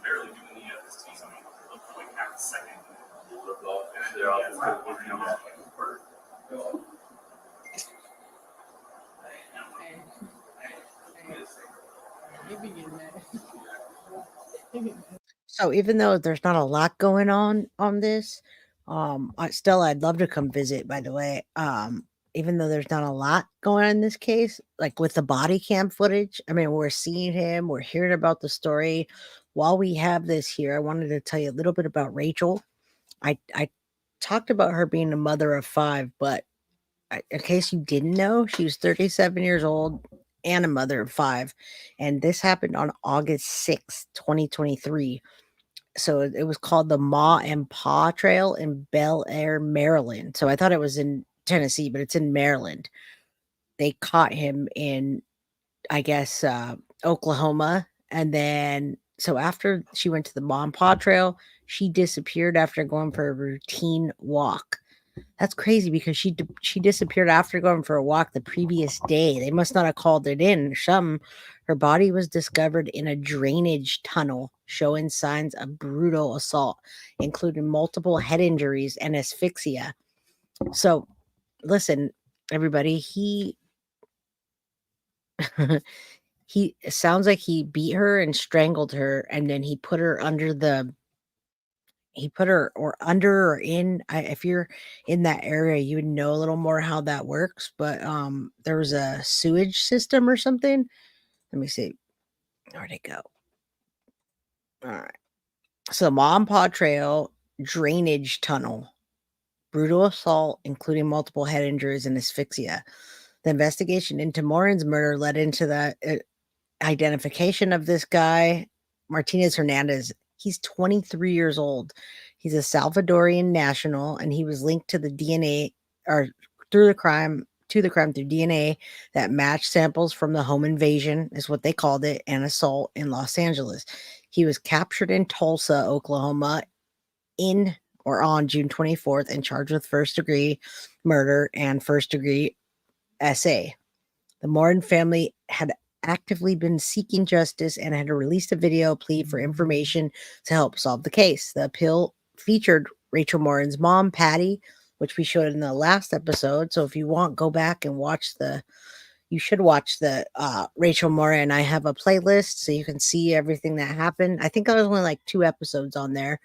Barely doing the this team. I mean, look for like half a second. Look off, and they're all working on that. So even though there's not a lot going on this, I'd love to come visit, by the way. Even though there's not a lot going on in this case, like with the body cam footage, I mean, we're seeing him, we're hearing about the story. While we have this here, I wanted to tell you a little bit about Rachel. I talked about her being a mother of 5, but in case you didn't know, she was 37 years old and a mother of 5. And this happened on August 6th, 2023. So it was called the Ma and Pa Trail in Bel Air, Maryland. So I thought it was in Tennessee, but it's in Maryland. They caught him in, I guess, Oklahoma. And then, so after she went to the Ma and Pa Trail, she disappeared after going for a routine walk. That's crazy because she disappeared after going for a walk the previous day. They must not have called it in or something. Her body was discovered in a drainage tunnel, showing signs of brutal assault, including multiple head injuries and asphyxia. So, listen, everybody, he it sounds like he beat her and strangled her, and then he put her under or in. If you're in that area, you would know a little more how that works. But there was a sewage system or something. Let me see. Where'd it go? All right. So Ma and Pa Trail drainage tunnel. Brutal assault, including multiple head injuries and asphyxia. The investigation into Morin's murder led into the identification of this guy, Martinez-Hernandez. He's 23 years old. He's a Salvadorian national, and he was linked to the DNA or through the crime through DNA that matched samples from the home invasion, is what they called it, and assault in Los Angeles. He was captured in Tulsa, Oklahoma, on June 24th and charged with first-degree murder and first-degree SA. The Morin family had actively been seeking justice and had released a video plea for information to help solve the case. The appeal featured Rachel Morin's mom, Patty, which we showed in the last episode. So if you want, go back and you should watch the Rachel Morin. I have a playlist so you can see everything that happened. I think I was only like 2 episodes on there.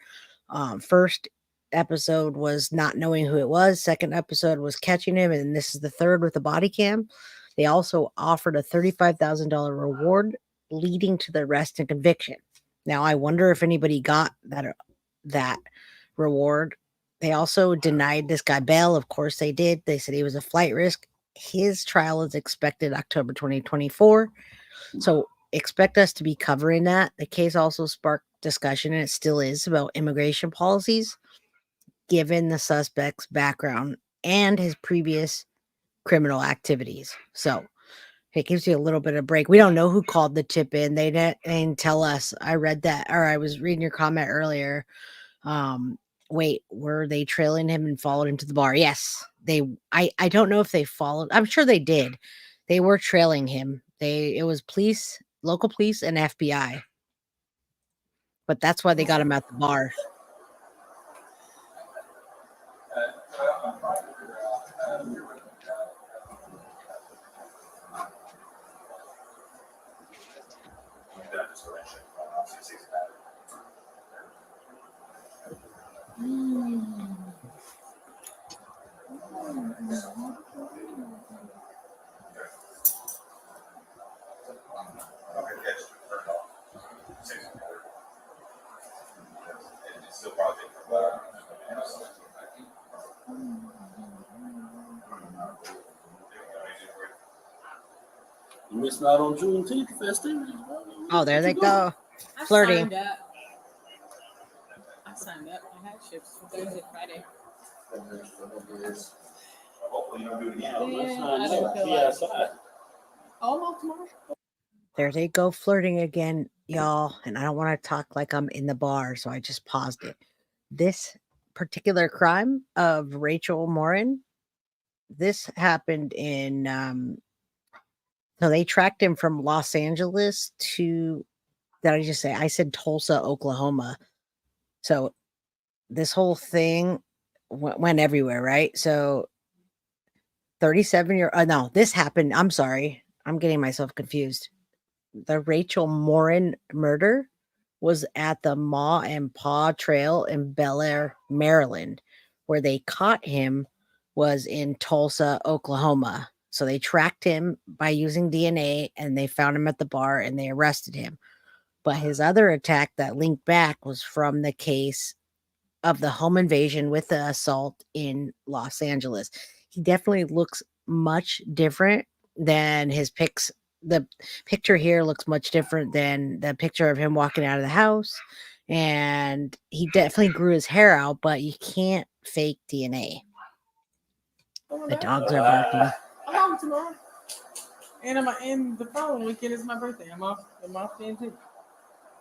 First episode was not knowing who it was. Second episode was catching him. And this is the third with the body cam. They also offered a $35,000 reward leading to the arrest and conviction. Now, I wonder if anybody got that reward. They also denied this guy bail. Of course they did. They said he was a flight risk. His trial is expected October 2024. So expect us to be covering that. The case also sparked discussion, and it still is, about immigration policies, given the suspect's background and his previous criminal activities. So it gives you a little bit of break. We don't know who called the tip in. They didn't tell us. I read that, or I was reading your comment earlier. Wait, were they trailing him and followed him to the bar? Yes, I don't know if they followed. I'm sure they did. They were trailing him. It was police, local police, and FBI. But that's why they got him at the bar. You missed out on Juneteenth festivities, bro. Oh, there they go. Flirting. I signed up. I had shifts for Thursday, Friday. Hopefully you don't do it again. I don't feel like almost tomorrow. There they go, flirting again, y'all. And I don't want to talk like I'm in the bar, so I just paused it. This particular crime of Rachel Morin, this happened in so they tracked him from Los Angeles to, did I just say? I said Tulsa, Oklahoma. So this whole thing went everywhere, right? So 37-year, this happened. I'm sorry. I'm getting myself confused. The Rachel Morin murder was at the Ma and Pa Trail in Bel Air, Maryland. Where they caught him was in Tulsa, Oklahoma. So they tracked him by using DNA, and they found him at the bar and they arrested him. But his other attack that linked back was from the case of the home invasion with the assault in Los Angeles. He definitely looks much different than his pics. The picture here looks much different than the picture of him walking out of the house. And he definitely grew his hair out, but you can't fake DNA. The dogs are barking. I'm off tomorrow. And the following weekend is my birthday. I'm off then too.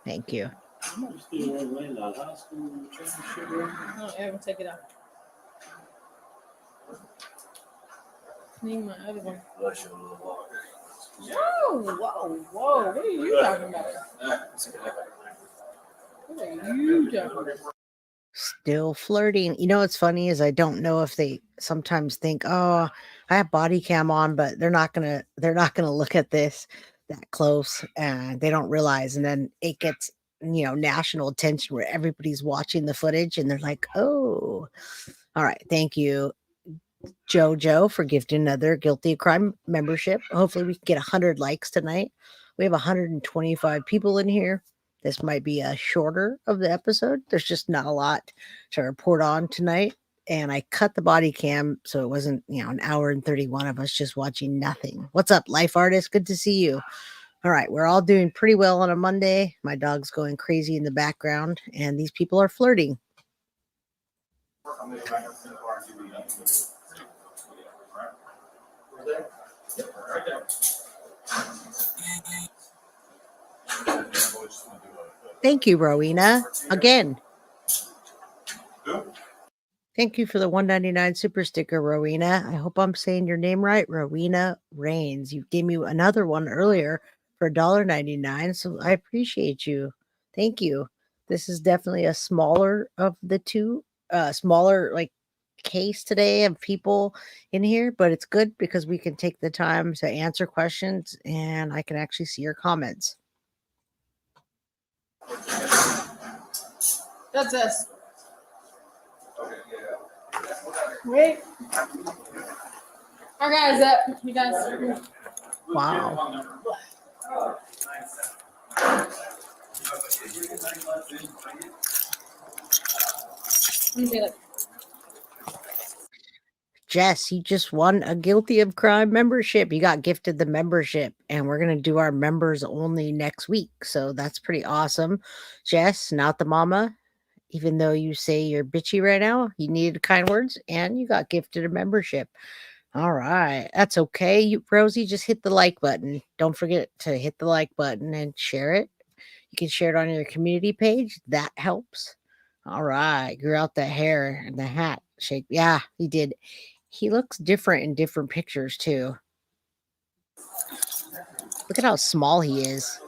Thank you. I'm still in the high school championship. I don't ever take it out. Need my other one. Whoa. What are you talking about? What are you talking about? Still flirting. You know what's funny is I don't know if they sometimes think, oh, I have body cam on, but they're not gonna look at this that close, and they don't realize, and then it gets national attention where everybody's watching the footage and they're like, oh, all right, thank you, Jojo, for gifting another Guilty of Crime membership. Hopefully we can get 100 likes tonight. We have 125 people in here. This might be a shorter of the episode. There's just not a lot to report on tonight. And I cut the body cam so it wasn't, an hour and 31 of us just watching nothing. What's up, Life Artist? Good to see you. All right, we're all doing pretty well on a Monday. My dog's going crazy in the background, and these people are flirting. Thank you, Rowena. Again. Thank you for the $1.99 super sticker, Rowena. I hope I'm saying your name right. Rowena Rains. You gave me another one earlier for $1.99, so I appreciate you. Thank you. This is definitely a smaller of the two, smaller case today of people in here, but it's good because we can take the time to answer questions and I can actually see your comments. That's us. Wait. Our guy's up. You guys. Wow. Let me see, look. Jess, you just won a Guilty of Crime membership. You got gifted the membership, and we're going to do our members only next week. So that's pretty awesome. Jess, not the mama, even though you say you're bitchy right now, you needed kind words, and you got gifted a membership. All right. That's okay. Rosie, just hit the like button. Don't forget to hit the like button and share it. You can share it on your community page. That helps. All right. Grew out the hair and the hat shape. Yeah, he did. He looks different in different pictures too. Look at how small he is.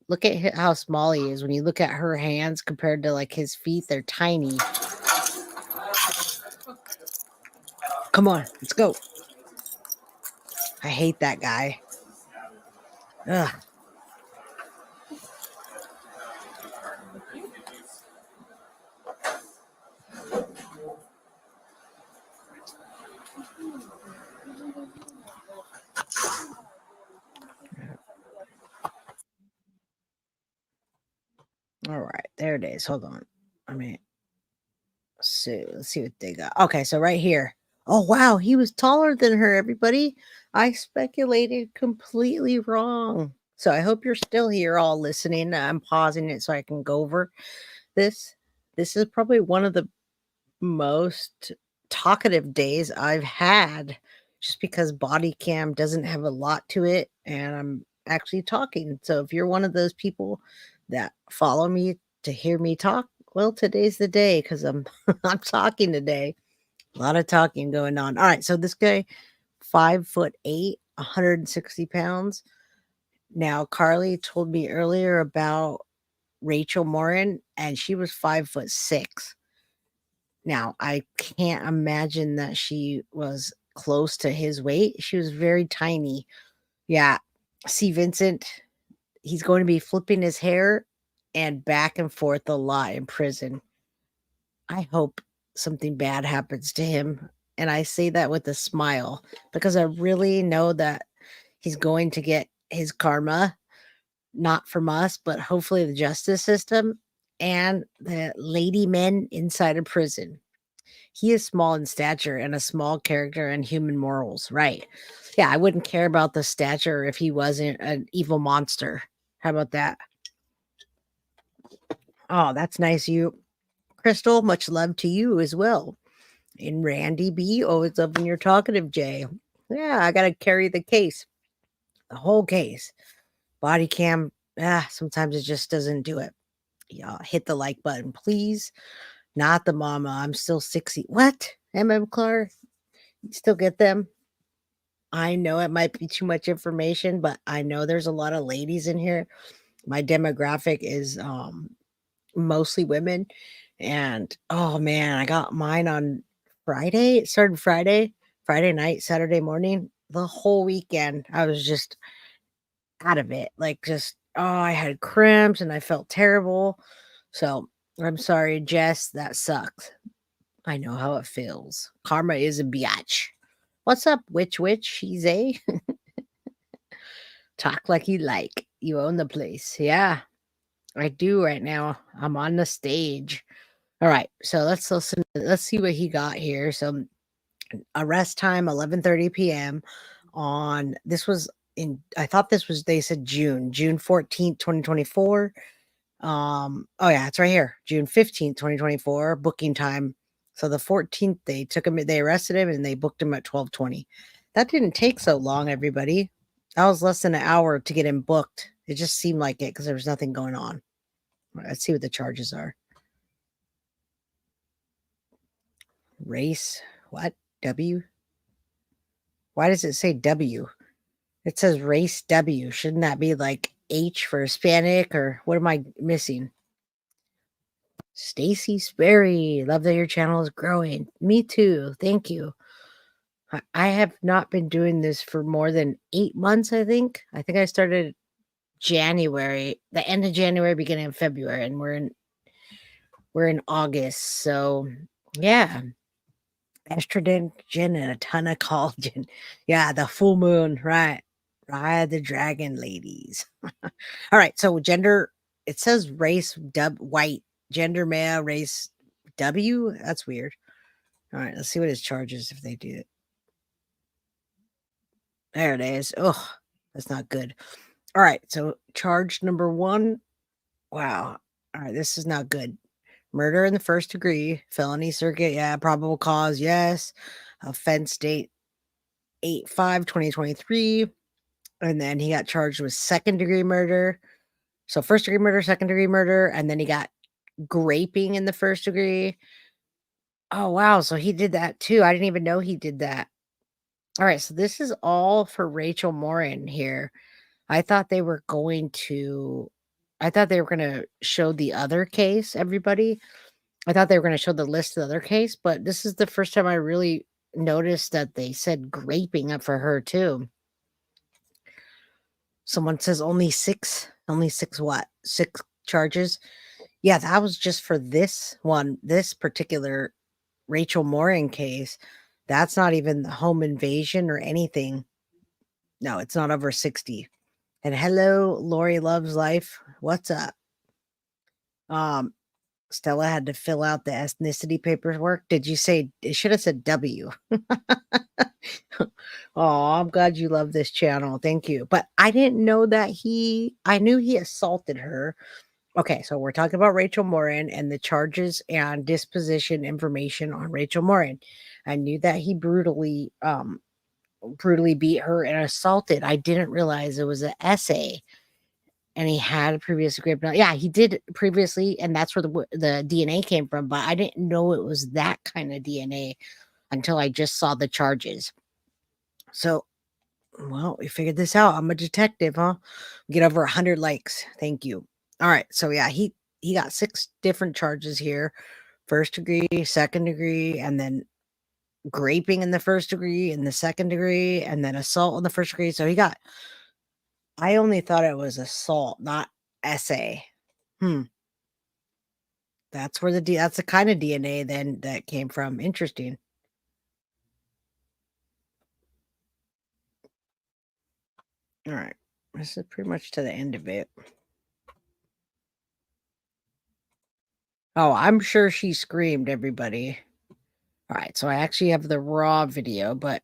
Look at how small he is. When you look at her hands compared to his feet, they're tiny. Come on, let's go. I hate that guy. Ugh. All right, there it is. Hold on. So let's see what they got. Okay, so right here. Oh, wow, he was taller than her, everybody. I speculated completely wrong. So I hope you're still here all listening. I'm pausing it so I can go over this. This is probably one of the most talkative days I've had just because body cam doesn't have a lot to it and I'm actually talking. So if you're one of those people that follow me to hear me talk, well, today's the day because I'm talking today. A lot of talking going on. All right, so this guy, 5'8", 160 pounds. Now, Carly told me earlier about Rachel Morin, and she was 5'6". Now, I can't imagine that she was close to his weight. She was very tiny. Yeah. See, Vincent, he's going to be flipping his hair and back and forth a lot in prison. I hope something bad happens to him. And I say that with a smile because I really know that he's going to get his karma, not from us, but hopefully the justice system and the lady men inside of prison. He is small in stature and a small character and human morals. Right. Yeah, I wouldn't care about the stature if he wasn't an evil monster. How about that? Oh, that's nice. You, Crystal, much love to you as well. And Randy B, always loving your talkative, Jay. Yeah, I got to carry the case, the whole case. Body cam, sometimes it just doesn't do it. Yeah, hit the like button, please. Not the mama. I'm still 60. What? Clark? You still get them? I know it might be too much information, but I know there's a lot of ladies in here. My demographic is mostly women. And oh man, I got mine on Friday. It started Friday night, Saturday morning. The whole weekend, I was just out of it. I had cramps and I felt terrible. So I'm sorry, Jess. That sucks. I know how it feels. Karma is a biatch. What's up, witch? She's a talk like you like. You own the place. Yeah, I do right now. I'm on the stage. All right, so let's listen. Let's see what he got here. So, arrest time 11:30 p.m. on this was in. I thought this was. They said June 14th, 2024. Oh yeah, it's right here. June 15th, 2024. Booking time. So the 14th, they took him. They arrested him and they booked him at 12:20. That didn't take so long, everybody. That was less than an hour to get him booked. It just seemed like it because there was nothing going on. Let's see what the charges are. Race. What? W? Why does it say W? It says race W. Shouldn't that be like H for Hispanic or what am I missing? Stacy Sperry. Love that your channel is growing. Me too. Thank you. I have not been doing this for more than 8 months, I think. I think I started January, the end of January, beginning of February, and we're in August. So yeah. Estrogen and a ton of collagen. Yeah, the full moon, right? Ride the dragon, ladies. All right, so gender, it says race white, gender male, race W. That's weird. All right, let's see what his charges if they do it. There it is. Oh, that's not good. All right, so charge number 1. Wow. All right, this is not good. Murder in the first degree, felony circuit, yeah, probable cause, yes. Offense date 8/5/2023. And then he got charged with second degree murder. So first degree murder, second degree murder, and then he got graping in the first degree. Oh, wow. So he did that too. I didn't even know he did that. All right. So this is all for Rachel Morin here. I thought they were going to show the other case, everybody. I thought they were going to show the list of the other case, but this is the first time I really noticed that they said graping up for her too. Someone says only six what? 6 charges? Yeah, that was just for this one, this particular Rachel Morin case. That's not even the home invasion or anything. No, it's not over 60. And hello, Lori Loves Life. What's up? Stella had to fill out the ethnicity paperwork. Did you say it should have said W? Oh, I'm glad you love this channel. Thank you. But I didn't know that I knew he assaulted her. Okay, so we're talking about Rachel Morin and the charges and disposition information on Rachel Morin. I knew that he brutally beat her and assaulted. I didn't realize it was an essay. And he had a previous agreement. Yeah, he did previously, and that's where the DNA came from. But I didn't know it was that kind of DNA until I just saw the charges. So, well, we figured this out. I'm a detective, huh? Get over 100 likes. Thank you. All right. So yeah, he got 6 different charges here: first degree, second degree, and then graping in the first degree, in the second degree, and then assault in the first degree. So he got. I only thought it was assault, not essay. That's where that's the kind of DNA then that came from. Interesting. All right. This is pretty much to the end of it. Oh, I'm sure she screamed, everybody. All right. So I actually have the raw video, but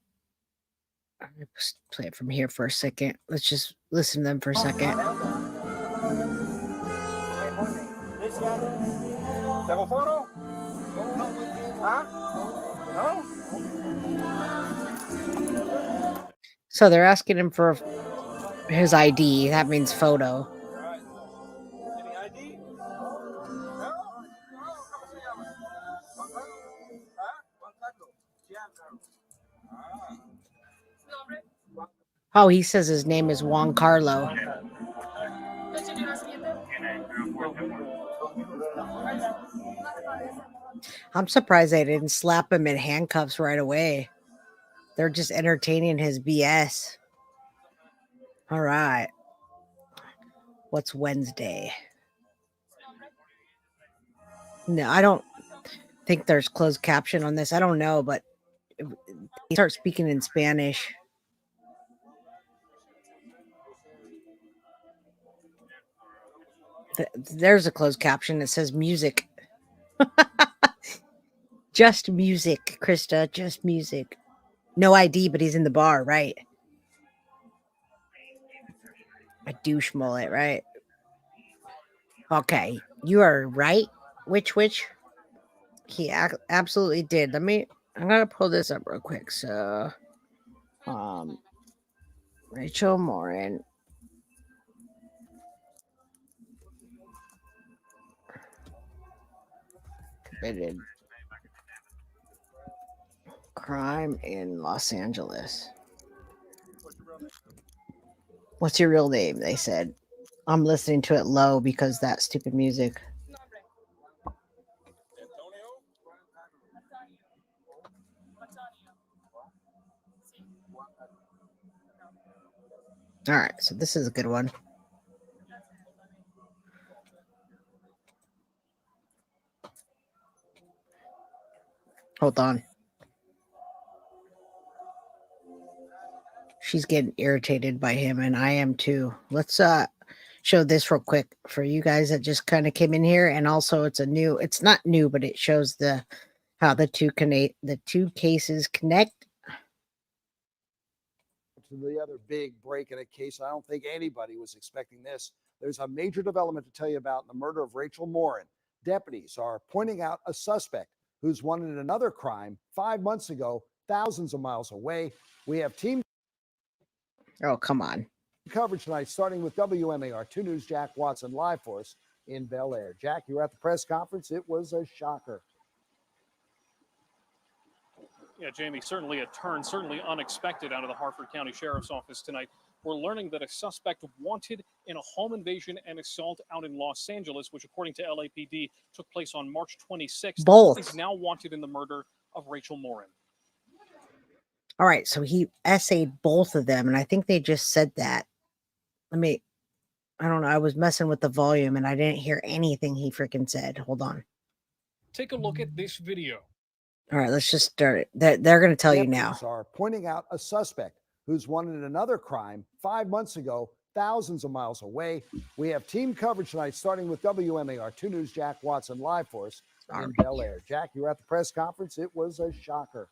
I'm going to play it from here for a second. Let's just listen to them for a second. So they're asking him for his ID. That means photo. Oh, he says his name is Juan Carlo. I'm surprised they didn't slap him in handcuffs right away. They're just entertaining his BS. All right. What's Wednesday? No, I don't think there's closed caption on this. I don't know, but he starts speaking in Spanish. There's a closed caption that says music. Just music, Krista. Just music. No ID, but he's in the bar, right? A douche mullet, right? Okay, you are right. Which? He absolutely did. I'm gonna pull this up real quick. So, Rachel Morin. Committed crime in Los Angeles. What's your real name? They said. I'm listening to it low because that stupid music. All right, so this is a good one. Hold on. She's getting irritated by him, and I am too. Let's show this real quick for you guys that just kind of came in here, and also it's not new, but it shows how the two cases connect. To the other big break in a case, I don't think anybody was expecting this. There's a major development to tell you about in the murder of Rachel Morin. Deputies are pointing out a suspect who's wanted another crime 5 months ago, thousands of miles away. We have team. Oh, come on. Coverage tonight, starting with WMAR 2 News' Jack Watson live for us in Bel Air. Jack, you were at the press conference. It was a shocker. Yeah, Jamie, certainly a turn, certainly unexpected out of the Harford County Sheriff's Office tonight. We're learning that a suspect wanted in a home invasion and assault out in Los Angeles, which according to LAPD took place on March 26th, is now wanted in the murder of Rachel Morin. All right, so he essayed both of them, and I think they just said that. I don't know. I was messing with the volume, and I didn't hear anything he freaking said. Hold on. Take a look at this video. All right, let's just start it. They're going to tell you now. Deputies are pointing out a suspect who's wanted another crime 5 months ago, thousands of miles away. We have team coverage tonight, starting with WMAR 2 News' Jack Watson live for us in Bel Air. Jack, you were at the press conference. It was a shocker.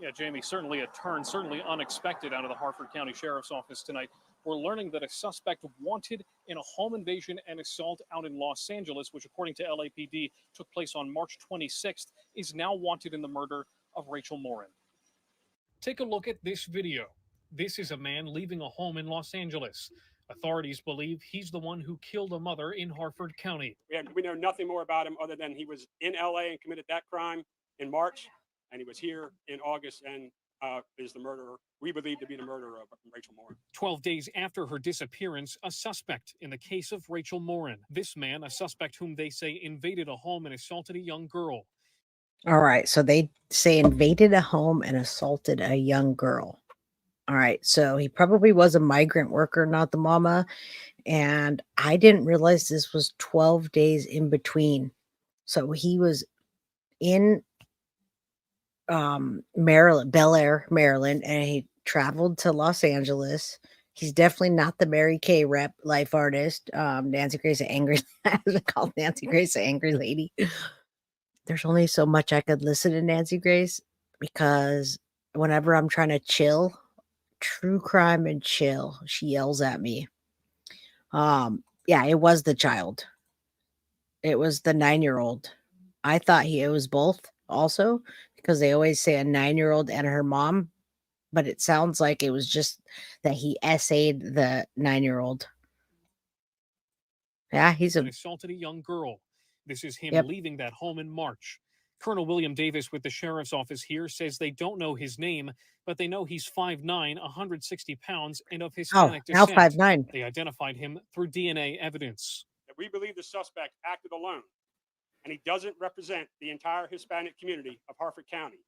Yeah, Jamie, certainly a turn, certainly unexpected out of the Harford County Sheriff's Office tonight. We're learning that a suspect wanted in a home invasion and assault out in Los Angeles, which according to LAPD took place on March 26th, is now wanted in the murder of Rachel Morin. Take a look at this video. This is a man leaving a home in Los Angeles. Authorities believe he's the one who killed a mother in Harford County. We know nothing more about him other than he was in LA and committed that crime in March, and he was here in August and is the murderer, we believe to be the murderer of Rachel Morin. 12 days after her disappearance, a suspect in the case of Rachel Morin. This man, a suspect whom they say invaded a home and assaulted a young girl. All right, so they say invaded a home and assaulted a young girl. All right, so he probably was a migrant worker, not the mama. And I didn't realize this was 12 days in between. So he was in Maryland, Bel Air, Maryland, and he traveled to Los Angeles. He's definitely not the Mary Kay rep life artist. Nancy Grace, the angry, called Nancy Grace, the angry lady. There's only so much I could listen to Nancy Grace because whenever I'm trying to chill, true crime and chill, she yells at me. Yeah, it was the child. It was the 9-year-old. I thought it was both also because they always say a 9-year-old and her mom, but it sounds like it was just that he essayed the 9-year-old. Yeah, he's assaulted a young girl. This is him leaving that home in March. Colonel William Davis with the sheriff's office here says they don't know his name, but they know he's 5'9", 160 pounds, and of Hispanic descent. 5'9". They identified him through DNA evidence. We believe the suspect acted alone, and he doesn't represent the entire Hispanic community of Harford County,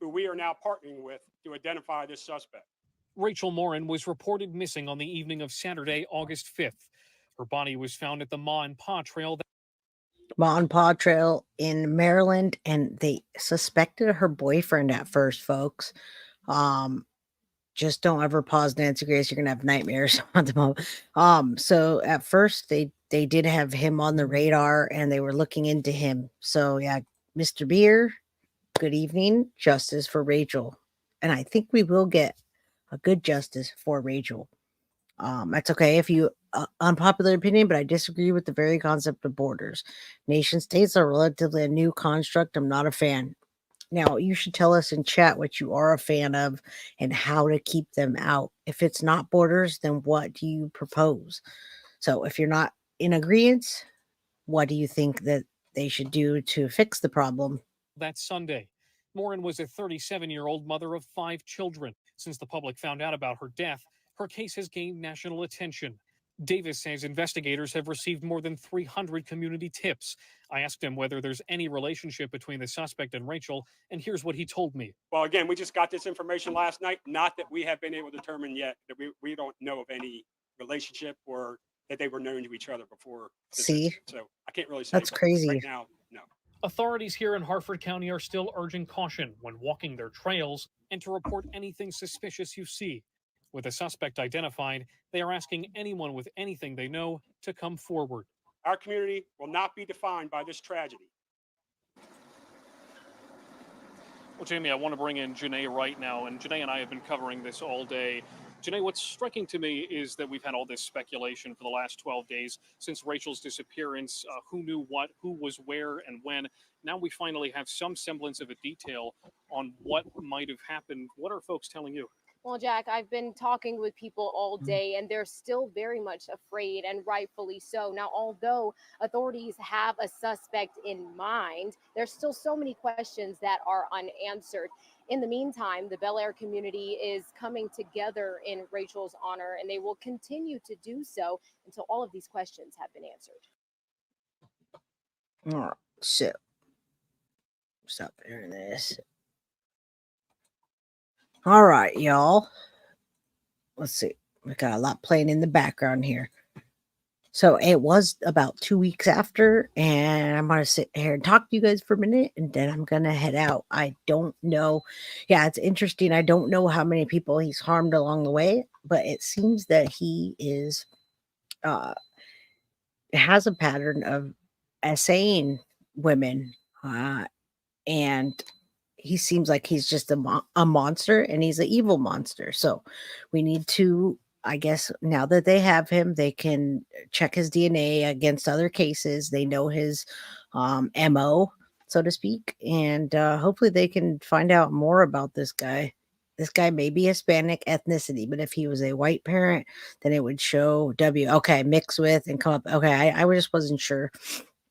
who we are now partnering with to identify this suspect. Rachel Morin was reported missing on the evening of Saturday, August 5th. Her body was found at the Ma and Pa Trail. Ma and Pa Trail in Maryland, and they suspected her boyfriend at first, folks. just don't ever pause Nancy Grace. You're gonna have nightmares on the moment. So at first they did have him on the radar and they were looking into him. So yeah, Mr. Beer, good evening. Justice for Rachel. And I think we will get a good justice for Rachel. That's okay if you unpopular opinion, but I disagree with the very concept of borders. Nation states are relatively a new construct. I'm not a fan. Now, you should tell us in chat what you are a fan of and how to keep them out. If it's not borders, then what do you propose? So, if you're not in agreement, what do you think that they should do to fix the problem? That Sunday, Morin was a 37-year-old mother of 5 children. Since the public found out about her death, her case has gained national attention. Davis says investigators have received more than 300 community tips. I asked him whether there's any relationship between the suspect and Rachel, and here's what he told me. Well, again, we just got this information last night. Not that we have been able to determine yet that we don't know of any relationship or that they were known to each other before. See? So I can't really say. That's crazy. Right now, no. Authorities here in Harford County are still urging caution when walking their trails and to report anything suspicious you see. With a suspect identified, they are asking anyone with anything they know to come forward. Our community will not be defined by this tragedy. Well, Jamie, I want to bring in Janae right now, and Janae and I have been covering this all day. Janae, what's striking to me is that we've had all this speculation for the last 12 days since Rachel's disappearance, who knew what, who was where and when. Now we finally have some semblance of a detail on what might have happened. What are folks telling you? Well, Jack, I've been talking with people all day, and they're still very much afraid, and rightfully so. Now, although authorities have a suspect in mind, there's still so many questions that are unanswered. In the meantime, the Bel Air community is coming together in Rachel's honor, and they will continue to do so until all of these questions have been answered. All right, so stop hearing this. All right, y'all. Let's see. We got a lot playing in the background here. So it was about 2 weeks after, and I'm going to sit here and talk to you guys for a minute, and then I'm going to head out. I don't know. Yeah, it's interesting. I don't know how many people he's harmed along the way, but it seems that he is has a pattern of essaying women, and he seems like he's just a monster, and he's an evil monster. So we need to, I guess, now that they have him, they can check his DNA against other cases. They know his MO, so to speak, and hopefully they can find out more about this guy. This guy may be Hispanic ethnicity, but if he was a white parent, then it would show W. Okay, mix with and come up. Okay, I just wasn't sure.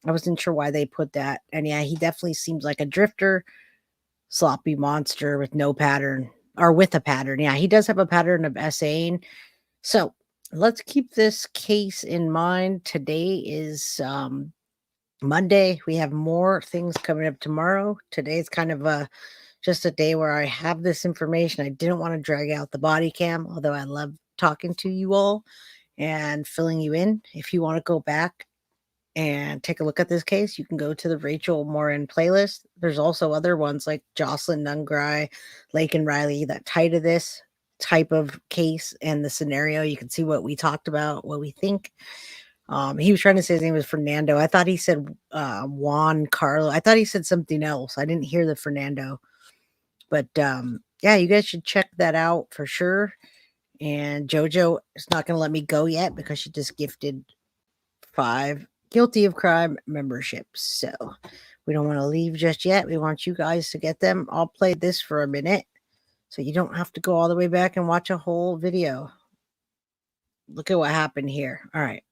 I wasn't sure why they put that. And yeah, he definitely seems like a drifter. Sloppy monster with no pattern, or with a pattern. Yeah, he does have a pattern of essaying. So let's keep this case in mind. Today is Monday. We have more things coming up tomorrow. Today is kind of just a day where I have this information. I didn't want to drag out the body cam, although I love talking to you all and filling you in. If you want to go back and take a look at this case, you can go to the Rachel Morin playlist. There's also other ones like Jocelyn Nungry, Laken Riley that tie to this type of case and the scenario. You can see what we talked about, what we think. He was trying to say his name was Fernando. I thought he said Juan Carlo. I thought he said something else. I didn't hear the Fernando. But yeah, you guys should check that out for sure. And JoJo is not going to let me go yet because she just gifted 5 guilty of crime memberships. So we don't want to leave just yet. We want you guys to get them. I'll play this for a minute so you don't have to go all the way back and watch a whole video. Look at what happened here. All right.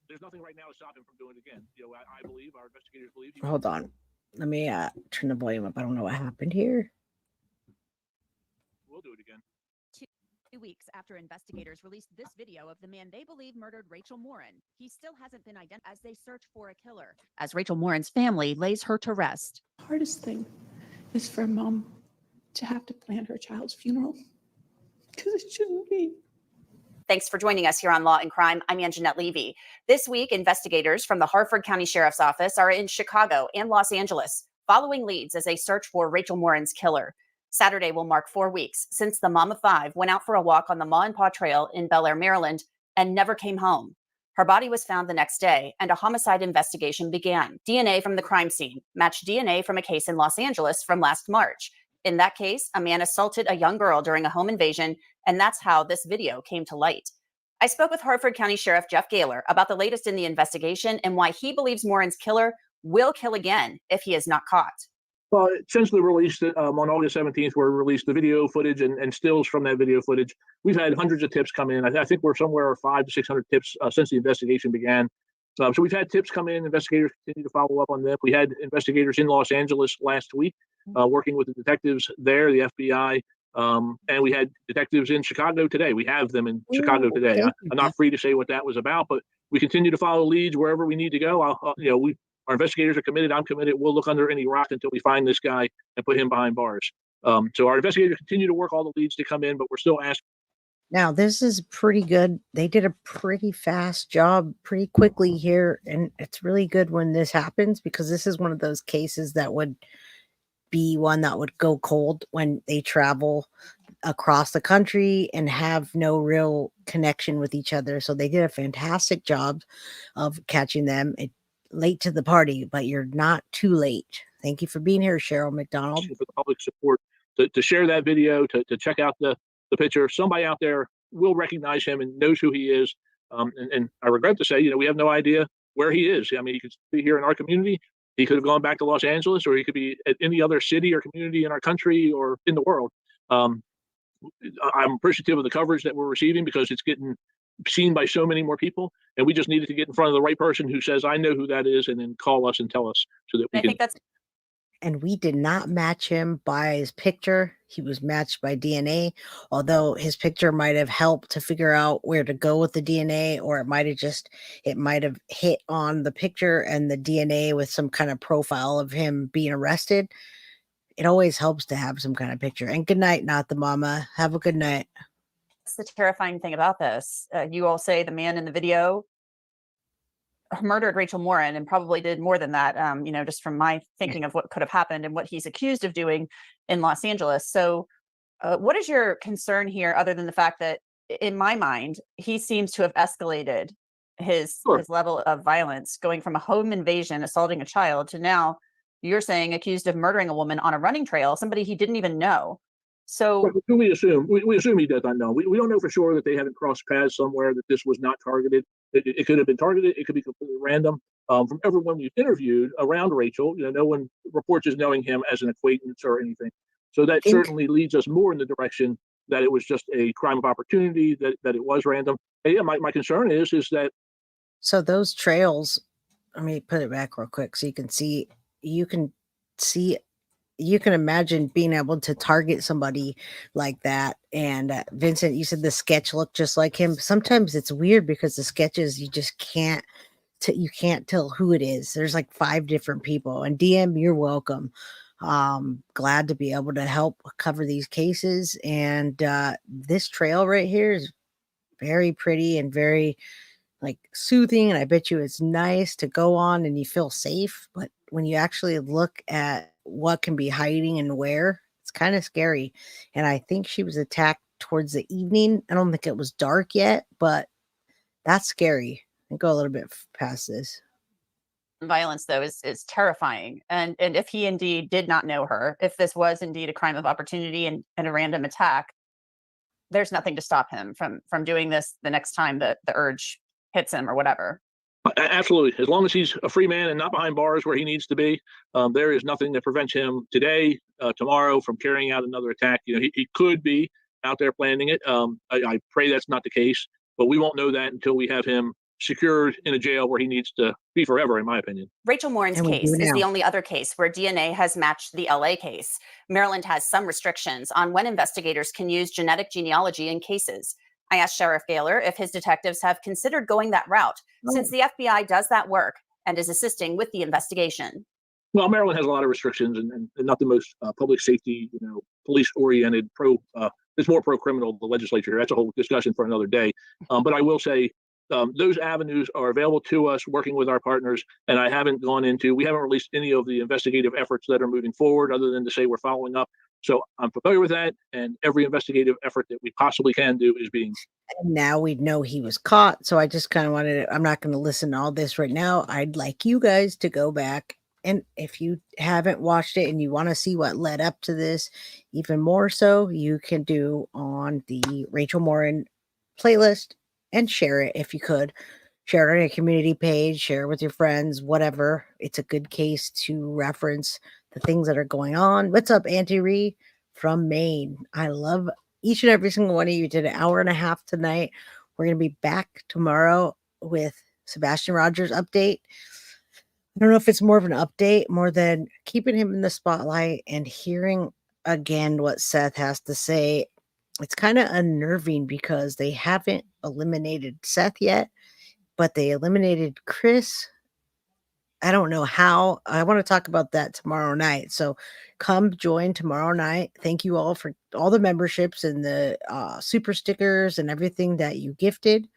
There's nothing right now to stop him from doing it again. You know, I believe, our investigators believe. Hold on. Let me turn the volume up. I don't know what happened here. We'll do it again. 2 weeks after investigators released this video of the man they believe murdered Rachel Morin, he still hasn't been identified as they search for a killer. As Rachel Morin's family lays her to rest. The hardest thing is for a mom to have to plan her child's funeral because it shouldn't be. Thanks for joining us here on Law and Crime. I'm Anjanette Levy. This week, investigators from the Harford County Sheriff's Office are in Chicago and Los Angeles, following leads as they search for Rachel Morin's killer. Saturday will mark 4 weeks since the mom of 5 went out for a walk on the Ma and Pa Trail in Bel Air, Maryland, and never came home. Her body was found the next day, and a homicide investigation began. DNA from the crime scene matched DNA from a case in Los Angeles from last March. In that case, a man assaulted a young girl during a home invasion, and that's how this video came to light. I spoke with Harford County Sheriff Jeff Gaylor about the latest in the investigation and why he believes Morin's killer will kill again if he is not caught. Well, since the release on August 17th, where we released the video footage and stills from that video footage, we've had hundreds of tips come in. I think we're somewhere 500 to 600 tips since the investigation began. So we've had tips come in. Investigators continue to follow up on them. We had investigators in Los Angeles last week working with the detectives there, the FBI, and we had detectives in Chicago today. We have them in Chicago today. I'm not free to say what that was about, but we continue to follow leads wherever we need to go. Our investigators are committed. I'm committed. We'll look under any rock until we find this guy and put him behind bars. So our investigators continue to work all the leads to come in, but we're still asking. Now, this is pretty good. They did a pretty fast job pretty quickly here. And it's really good when this happens, because this is one of those cases that would be one that would go cold when they travel across the country and have no real connection with each other. So they did a fantastic job of catching them. Late to the party, but you're not too late. Thank you for being here, Cheryl McDonald. For the public support to share that video, to check out the picture. Somebody out there will recognize him and knows who he is. And I regret to say, we have no idea where he is. I mean, he could be here in our community. He could have gone back to Los Angeles, or he could be at any other city or community in our country or in the world. I'm appreciative of the coverage that we're receiving, because it's getting seen by so many more people, and we just needed to get in front of the right person who says, I know who that is, and then call us and tell us so that we I think that's. And we did not match him by his picture. He was matched by DNA, although his picture might have helped to figure out where to go with the DNA, or it might have hit on the picture and the DNA with some kind of profile of him being arrested. It always helps to have some kind of picture. And good night, not the mama. Have a good night. The terrifying thing about this. You all say the man in the video murdered Rachel Morin, and probably did more than that, just from my thinking of what could have happened and what he's accused of doing in Los Angeles. So what is your concern here, other than the fact that, in my mind, he seems to have escalated his level of violence, going from a home invasion, assaulting a child, to now you're saying accused of murdering a woman on a running trail, somebody he didn't even know. So we assume he does not know. We don't know for sure that they haven't crossed paths somewhere, that this was not targeted. It could have been targeted. It could be completely random. From everyone we've interviewed around Rachel, no one reports as knowing him as an acquaintance or anything. So that certainly leads us more in the direction that it was just a crime of opportunity, that it was random. And yeah, my concern is that. So those trails, let me put it back real quick so you can imagine being able to target somebody like that. And Vincent, you said the sketch looked just like him. Sometimes it's weird because the sketches, you just can't tell who it is. There's like 5 different people. And DM, you're welcome. Glad to be able to help cover these cases. And this trail right here is very pretty and very soothing, and I bet you it's nice to go on and you feel safe. But when you actually look at what can be hiding and where, it's kind of scary. And I think she was attacked towards the evening. I don't think it was dark yet, but that's scary. And go a little bit past this. Violence, though, is terrifying. And if he indeed did not know her, if this was indeed a crime of opportunity and a random attack, there's nothing to stop him from doing this the next time the urge hits him or whatever. Absolutely. As long as he's a free man and not behind bars where he needs to be, there is nothing that prevents him today, tomorrow, from carrying out another attack. He could be out there planning it. I pray that's not the case, but we won't know that until we have him secured in a jail where he needs to be forever, in my opinion. Rachel Morin's case is the only other case where DNA has matched the LA case. Maryland has some restrictions on when investigators can use genetic genealogy in cases. I asked Sheriff Gaylor if his detectives have considered going that route, since the FBI does that work and is assisting with the investigation. Well, Maryland has a lot of restrictions and not the most public safety, police-oriented it's more pro-criminal, the legislature. That's a whole discussion for another day. But I will say those avenues are available to us working with our partners. And we haven't released any of the investigative efforts that are moving forward, other than to say we're following up So I'm familiar with that, and every investigative effort that we possibly can do is being. And now we know he was caught. So I just kind of wanted to, I'm not going to listen to all this right now. I'd like you guys to go back. And if you haven't watched it and you want to see what led up to this, even more so, you can do on the Rachel Morin playlist and share it if you could. Share it on your community page, share it with your friends, whatever. It's a good case to reference the things that are going on. What's up, Auntie Ree from Maine? I love each and every single one of you. Did an hour and a half tonight. We're going to be back tomorrow with Sebastian Rogers update. I don't know if it's more of an update, more than keeping him in the spotlight and hearing again what Seth has to say. It's kind of unnerving because they haven't eliminated Seth yet, but they eliminated Chris. I don't know how. I want to talk about that tomorrow night. So come join tomorrow night. Thank you all for all the memberships and the super stickers and everything that you gifted.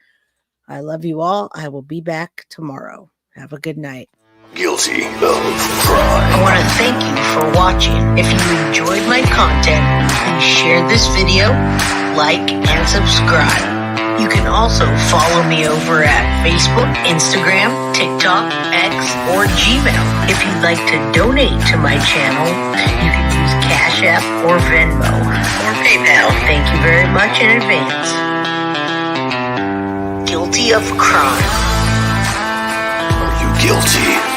I love you all. I will be back tomorrow. Have a good night. Guilty of crime. I want to thank you for watching. If you enjoyed my content, please share this video, like, and subscribe. You can also follow me over at Facebook, Instagram, TikTok, X, or Gmail. If you'd like to donate to my channel, you can use Cash App or Venmo or PayPal. Thank you very much in advance. Guilty of crime. Are you guilty?